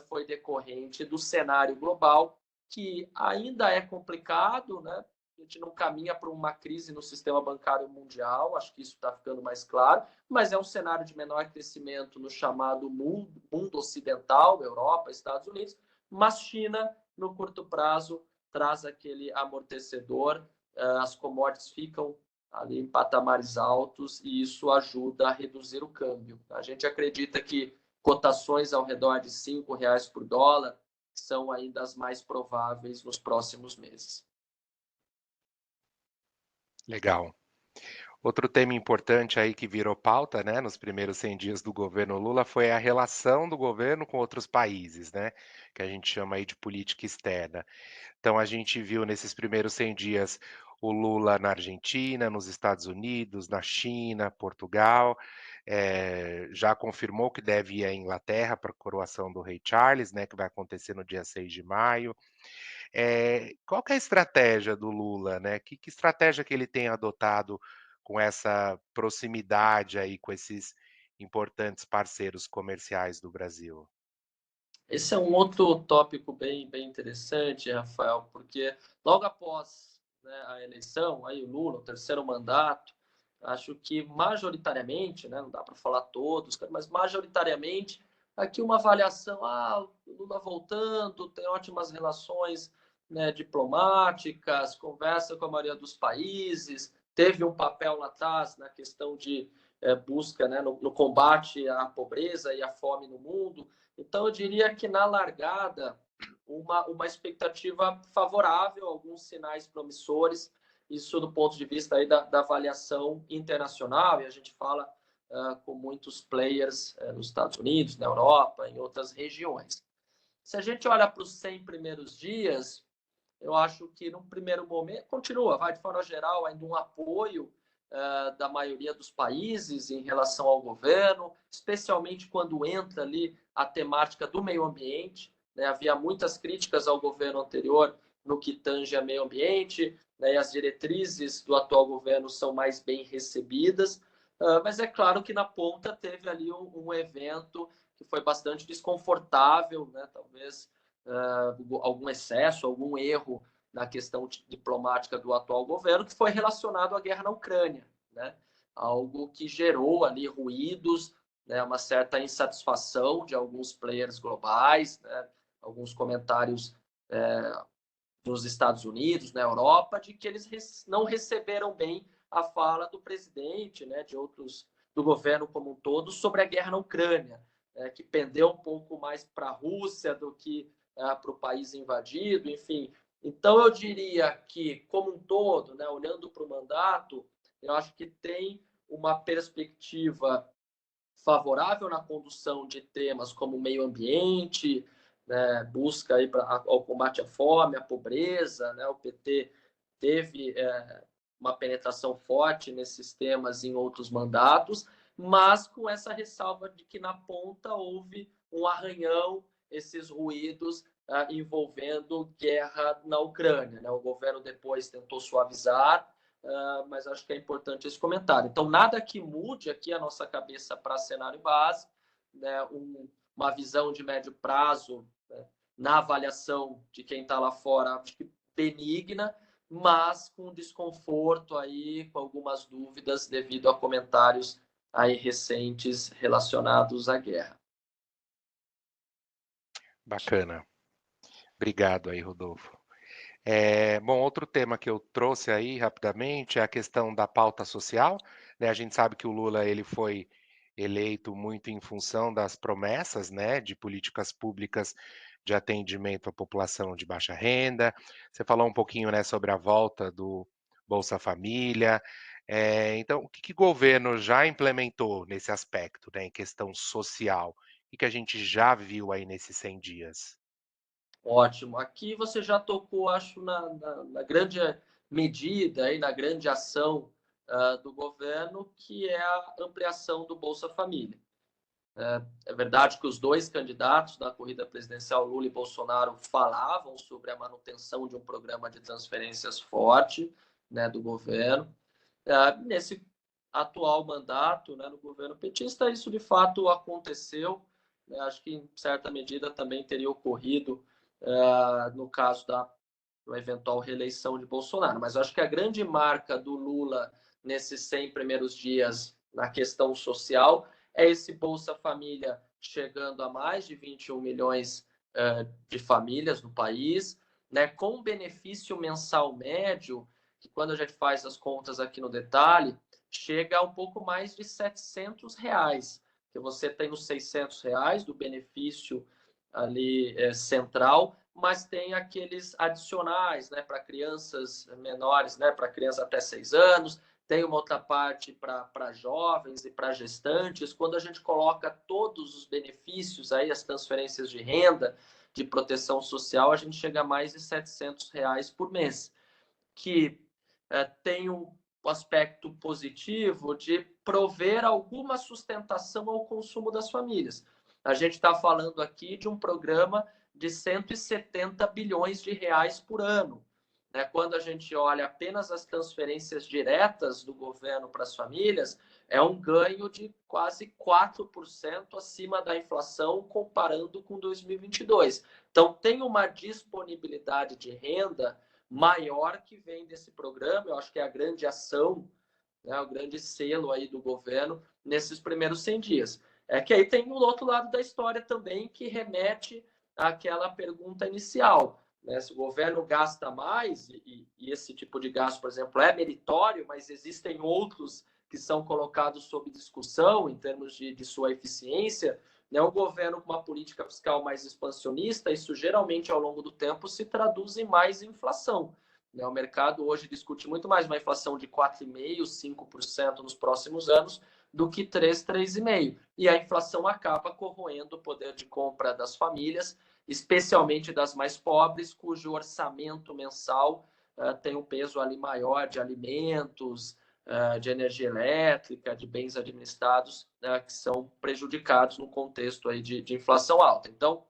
foi decorrente do cenário global, que ainda é complicado, né? A gente não caminha para uma crise no sistema bancário mundial, acho que isso está ficando mais claro, mas é um cenário de menor crescimento no chamado mundo ocidental, Europa, Estados Unidos, mas China, no curto prazo, traz aquele amortecedor, as commodities ficam ali em patamares altos e isso ajuda a reduzir o câmbio. A gente acredita que cotações ao redor de R$ 5 por dólar são ainda as mais prováveis nos próximos meses. Legal. Outro tema importante aí que virou pauta, né, nos primeiros 100 dias do governo Lula foi a relação do governo com outros países, né, que a gente chama aí de política externa. Então a gente viu nesses primeiros 100 dias o Lula na Argentina, nos Estados Unidos, na China, Portugal, já confirmou que deve ir à Inglaterra para a coroação do rei Charles, né, que vai acontecer no dia 6 de maio. Qual que é a estratégia do Lula, né? Que estratégia que ele tem adotado com essa proximidade aí com esses importantes parceiros comerciais do Brasil? Esse é um outro tópico bem interessante, Rafael, porque logo após, né, a eleição, aí o Lula, o terceiro mandato, acho que majoritariamente, né, não dá para falar todos, mas majoritariamente, aqui uma avaliação, o Lula voltando, tem ótimas relações, né, diplomáticas, conversa com a maioria dos países, teve um papel lá atrás na questão de busca, né, no combate à pobreza e à fome no mundo. Então, eu diria que na largada, uma expectativa favorável, alguns sinais promissores, isso do ponto de vista aí da avaliação internacional, e a gente fala com muitos players nos Estados Unidos, na Europa, em outras regiões. Se a gente olha para os 100 primeiros dias, eu acho que no primeiro momento, continua, vai de forma geral, ainda um apoio da maioria dos países em relação ao governo, especialmente quando entra ali a temática do meio ambiente, né? Havia muitas críticas ao governo anterior no que tange a meio ambiente, né? E as diretrizes do atual governo são mais bem recebidas, mas é claro que na ponta teve ali um evento que foi bastante desconfortável, né? Talvez algum excesso, algum erro na questão diplomática do atual governo, que foi relacionado à guerra na Ucrânia, né? Algo que gerou ali ruídos, né? Uma certa insatisfação de alguns players globais, né? Alguns comentários nos Estados Unidos, na Europa, de que eles não receberam bem a fala do presidente, né? De outros do governo como um todo sobre a guerra na Ucrânia, que pendeu um pouco mais para a Rússia do que para o país invadido, enfim. Então, eu diria que, como um todo, né, olhando para o mandato, eu acho que tem uma perspectiva favorável na condução de temas como meio ambiente, né, busca aí ao combate à fome, à pobreza, né, o PT teve uma penetração forte nesses temas em outros mandatos, mas com essa ressalva de que na ponta houve um arranhão, esses ruídos envolvendo guerra na Ucrânia. Né? O governo depois tentou suavizar, mas acho que é importante esse comentário. Então, nada que mude aqui a nossa cabeça para cenário base, né? Uma visão de médio prazo, né? Na avaliação de quem está lá fora, acho que benigna, mas com desconforto aí, com algumas dúvidas devido a comentários aí recentes relacionados à guerra. Bacana. Obrigado aí, Rodolfo. Bom, outro tema que eu trouxe aí rapidamente é a questão da pauta social, né? A gente sabe que o Lula ele foi eleito muito em função das promessas, né, de políticas públicas de atendimento à população de baixa renda. Você falou um pouquinho, né, sobre a volta do Bolsa Família. Então, o que o governo já implementou nesse aspecto, né, em questão social? O que a gente já viu aí nesses 100 dias? Ótimo. Aqui você já tocou, acho, na grande medida, aí, na grande ação do governo, que é a ampliação do Bolsa Família. É verdade que os dois candidatos da corrida presidencial, Lula e Bolsonaro, falavam sobre a manutenção de um programa de transferências forte, né, do governo. Nesse atual mandato, né, no governo petista, isso de fato aconteceu. Né, acho que em certa medida também teria ocorrido no caso da eventual reeleição de Bolsonaro. Mas acho que a grande marca do Lula nesses 100 primeiros dias na questão social é esse Bolsa Família chegando a mais de 21 milhões de famílias no país, né, com benefício mensal médio, que quando a gente faz as contas aqui no detalhe, chega a um pouco mais de R$ 700, que você tem os R$ 600 do benefício ali central, mas tem aqueles adicionais, né, para crianças menores, né, para crianças até 6 anos, tem uma outra parte para jovens e para gestantes. Quando a gente coloca todos os benefícios aí, as transferências de renda, de proteção social, a gente chega a mais de R$ 700 por mês, que tem o aspecto positivo de prover alguma sustentação ao consumo das famílias. A gente está falando aqui de um programa de 170 bilhões de reais por ano. Né? Quando a gente olha apenas as transferências diretas do governo para as famílias, é um ganho de quase 4% acima da inflação comparando com 2022. Então, tem uma disponibilidade de renda maior que vem desse programa. Eu acho que é a grande ação, né, o grande selo aí do governo nesses primeiros 100 dias. É que aí tem o outro lado da história também, que remete àquela pergunta inicial. Né? Se o governo gasta mais, e esse tipo de gasto, por exemplo, é meritório, mas existem outros que são colocados sob discussão em termos de sua eficiência, né? O governo com uma política fiscal mais expansionista, isso geralmente ao longo do tempo se traduz em mais inflação. Né? O mercado hoje discute muito mais uma inflação de 4,5%, 5% nos próximos anos do que 3, 3,5%. E a inflação acaba corroendo o poder de compra das famílias, especialmente das mais pobres, cujo orçamento mensal tem um peso ali maior de alimentos, de energia elétrica, de bens administrados, que são prejudicados no contexto aí de inflação alta. Então,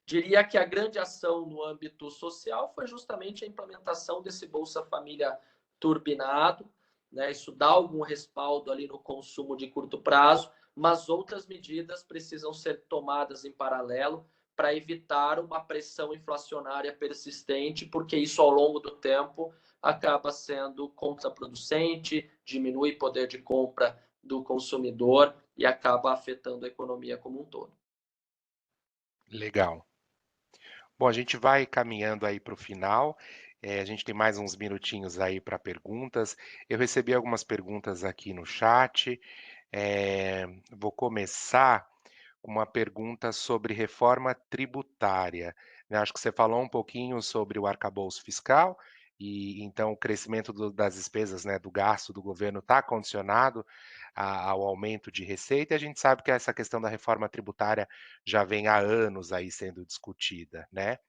diria que a grande ação no âmbito social foi justamente a implementação desse Bolsa Família turbinado, né? Isso dá algum respaldo ali no consumo de curto prazo, mas outras medidas precisam ser tomadas em paralelo para evitar uma pressão inflacionária persistente, porque isso ao longo do tempo acaba sendo contraproducente, diminui o poder de compra do consumidor e acaba afetando a economia como um todo. Legal. Bom, a gente vai caminhando aí para o final. A gente tem mais uns minutinhos aí para perguntas. Eu recebi algumas perguntas aqui no chat. Vou começar com uma pergunta sobre reforma tributária, né. Acho que você falou um pouquinho sobre o arcabouço fiscal, e então o crescimento das despesas, né, do gasto do governo está condicionado ao aumento de receita, e a gente sabe que essa questão da reforma tributária já vem há anos aí sendo discutida, né.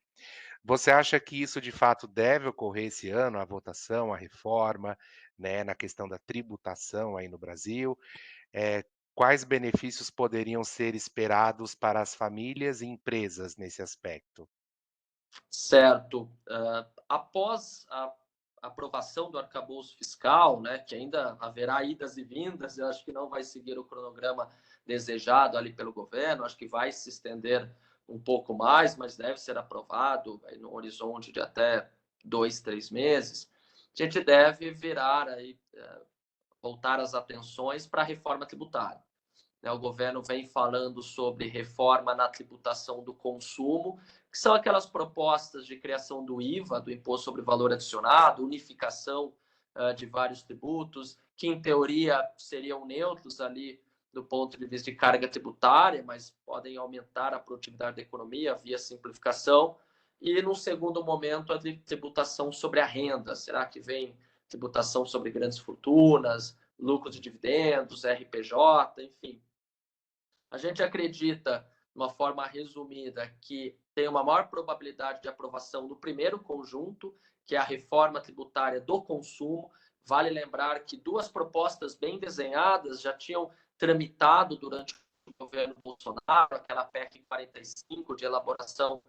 Você acha que isso de fato deve ocorrer esse ano, a votação, a reforma, né, na questão da tributação aí no Brasil? quais benefícios poderiam ser esperados para as famílias e empresas nesse aspecto? Certo. Após a aprovação do arcabouço fiscal, né, que ainda haverá idas e vindas, eu acho que não vai seguir o cronograma desejado ali pelo governo, acho que vai se estender um pouco mais, mas deve ser aprovado aí no horizonte de até 2, 3 meses. A gente deve virar aí, voltar as atenções para a reforma tributária, né? O governo vem falando sobre reforma na tributação do consumo, que são aquelas propostas de criação do IVA, do Imposto sobre Valor Adicionado, unificação de vários tributos, que em teoria seriam neutros ali do ponto de vista de carga tributária, mas podem aumentar a produtividade da economia via simplificação. E, num segundo momento, a tributação sobre a renda. Será que vem tributação sobre grandes fortunas, lucros de dividendos, RPJ, enfim. A gente acredita, de uma forma resumida, que tem uma maior probabilidade de aprovação do primeiro conjunto, que é a reforma tributária do consumo. Vale lembrar que duas propostas bem desenhadas já tinham tramitado durante o governo Bolsonaro, aquela PEC 45 de elaboração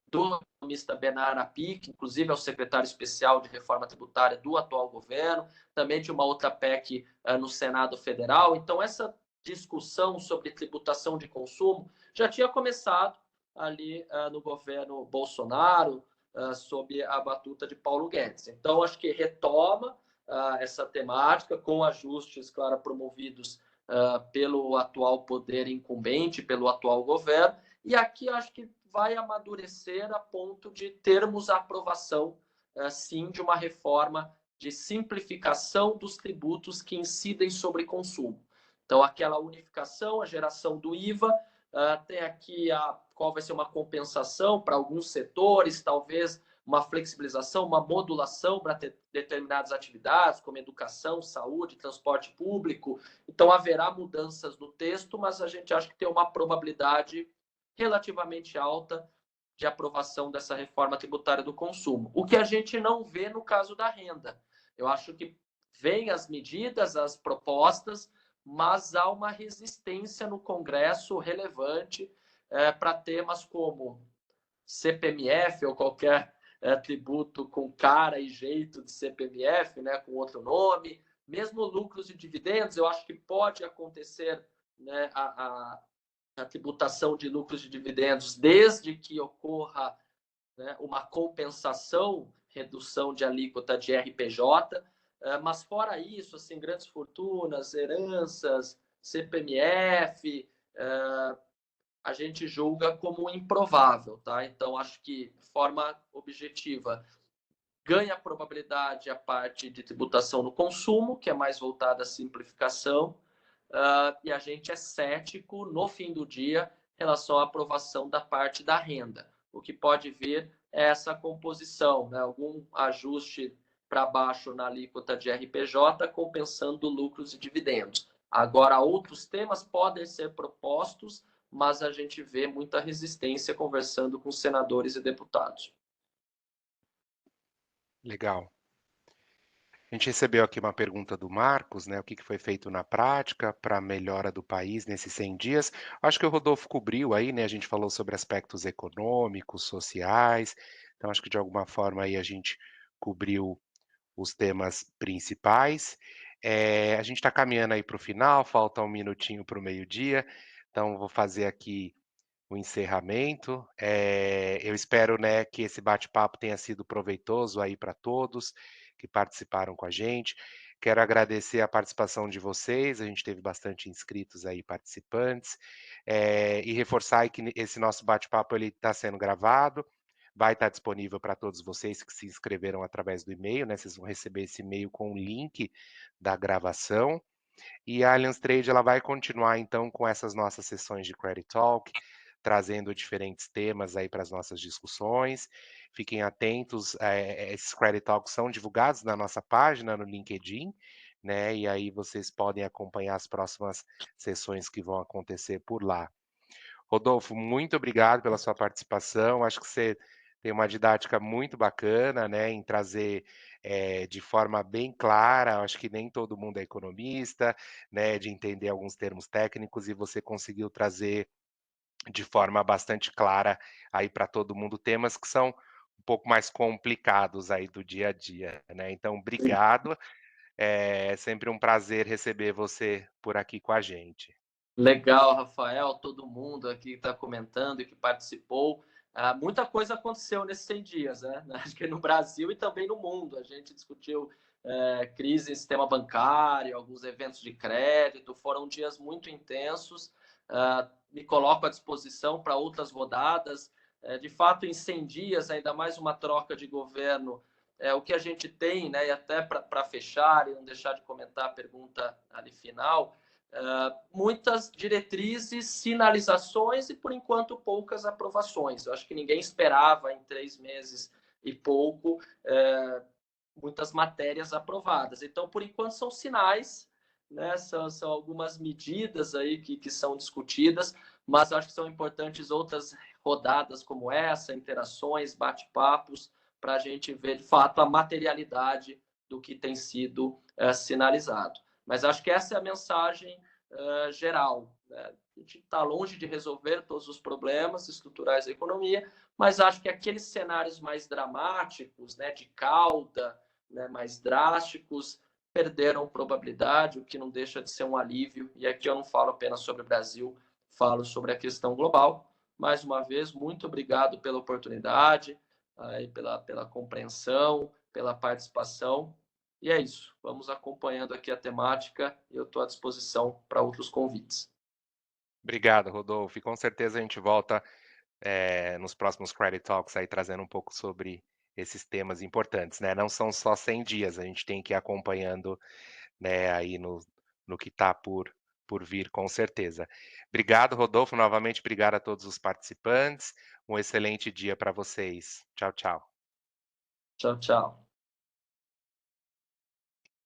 do economista Bernard Arnault, que inclusive é o secretário especial de reforma tributária do atual governo, também de uma outra PEC no Senado Federal. Então, essa discussão sobre tributação de consumo já tinha começado ali no governo Bolsonaro, sob a batuta de Paulo Guedes. Então, acho que retoma essa temática com ajustes, claro, promovidos pelo atual poder incumbente, pelo atual governo, e aqui acho que vai amadurecer a ponto de termos a aprovação, sim, de uma reforma de simplificação dos tributos que incidem sobre consumo. Então, aquela unificação, a geração do IVA, tem aqui qual vai ser uma compensação para alguns setores, talvez uma flexibilização, uma modulação para determinadas atividades, como educação, saúde, transporte público. Então, haverá mudanças no texto, mas a gente acha que tem uma probabilidade relativamente alta de aprovação dessa reforma tributária do consumo. O que a gente não vê no caso da renda. Eu acho que vêm as medidas, as propostas, mas há uma resistência no Congresso relevante para temas como CPMF ou qualquer tributo com cara e jeito de CPMF, né, com outro nome, mesmo lucros e dividendos, eu acho que pode acontecer, né, a tributação de lucros e dividendos, desde que ocorra, né, uma compensação, redução de alíquota de RPJ, mas fora isso, assim, grandes fortunas, heranças, CPMF, a gente julga como improvável, tá? Então, acho que, de forma objetiva, ganha probabilidade a parte de tributação no consumo, que é mais voltada à simplificação, e a gente é cético, no fim do dia, em relação à aprovação da parte da renda. O que pode vir é essa composição, né? Algum ajuste para baixo na alíquota de RPJ, compensando lucros e dividendos. Agora, outros temas podem ser propostos, mas a gente vê muita resistência conversando com senadores e deputados. Legal. A gente recebeu aqui uma pergunta do Marcos, né? O que que foi feito na prática para a melhora do país nesses 100 dias? Acho que o Rodolfo cobriu aí, né? A gente falou sobre aspectos econômicos, sociais. Então, acho que de alguma forma aí a gente cobriu os temas principais. A gente está caminhando aí para o final, falta um minutinho para o meio-dia. Então, vou fazer aqui o encerramento. Eu espero, né, que esse bate-papo tenha sido proveitoso aí para todos que participaram com a gente. Quero agradecer a participação de vocês, a gente teve bastante inscritos aí, participantes, e reforçar aí que esse nosso bate-papo ele está sendo gravado, vai estar disponível para todos vocês que se inscreveram através do e-mail, né? Vocês vão receber esse e-mail com o link da gravação. E a Allianz Trade ela vai continuar então com essas nossas sessões de Credit Talk, trazendo diferentes temas aí para as nossas discussões. Fiquem atentos, esses Credit Talks são divulgados na nossa página no LinkedIn, né? E aí vocês podem acompanhar as próximas sessões que vão acontecer por lá. Rodolfo, muito obrigado pela sua participação. Acho que você tem uma didática muito bacana, né, em trazer, de forma bem clara, acho que nem todo mundo é economista, né, de entender alguns termos técnicos e você conseguiu trazer de forma bastante clara aí para todo mundo temas que são um pouco mais complicados aí do dia a dia, né. Então obrigado, é sempre um prazer receber você por aqui com a gente. Legal, Rafael, todo mundo aqui que está comentando e que participou. Muita coisa aconteceu nesses 100 dias, né? Acho que no Brasil e também no mundo. A gente discutiu crise em sistema bancário, alguns eventos de crédito, foram dias muito intensos. Me coloco à disposição para outras rodadas. De fato, em 100 dias, ainda mais uma troca de governo, o que a gente tem, né? E até para fechar e não deixar de comentar a pergunta ali final, muitas diretrizes, sinalizações e, por enquanto, poucas aprovações. Eu acho que ninguém esperava em 3 meses e pouco muitas matérias aprovadas. Então, por enquanto, são sinais, né? São algumas medidas aí que são discutidas, mas acho que são importantes outras rodadas como essa, interações, bate-papos, para a gente ver de fato a materialidade do que tem sido sinalizado. Mas acho que essa é a mensagem geral. Né? A gente está longe de resolver todos os problemas estruturais da economia, mas acho que aqueles cenários mais dramáticos, né, de cauda, né, mais drásticos, perderam probabilidade, o que não deixa de ser um alívio. E aqui eu não falo apenas sobre o Brasil, falo sobre a questão global. Mais uma vez, muito obrigado pela oportunidade, pela compreensão, pela participação. E é isso. Vamos acompanhando aqui a temática e eu estou à disposição para outros convites. Obrigado, Rodolfo, e com certeza a gente volta, nos próximos Credit Talks aí trazendo um pouco sobre esses temas importantes, né, não são só 100 dias, a gente tem que ir acompanhando, né, aí no que está por vir, com certeza. Obrigado, Rodolfo, novamente obrigado a todos os participantes, um excelente dia para vocês. Tchau, tchau. Tchau, tchau.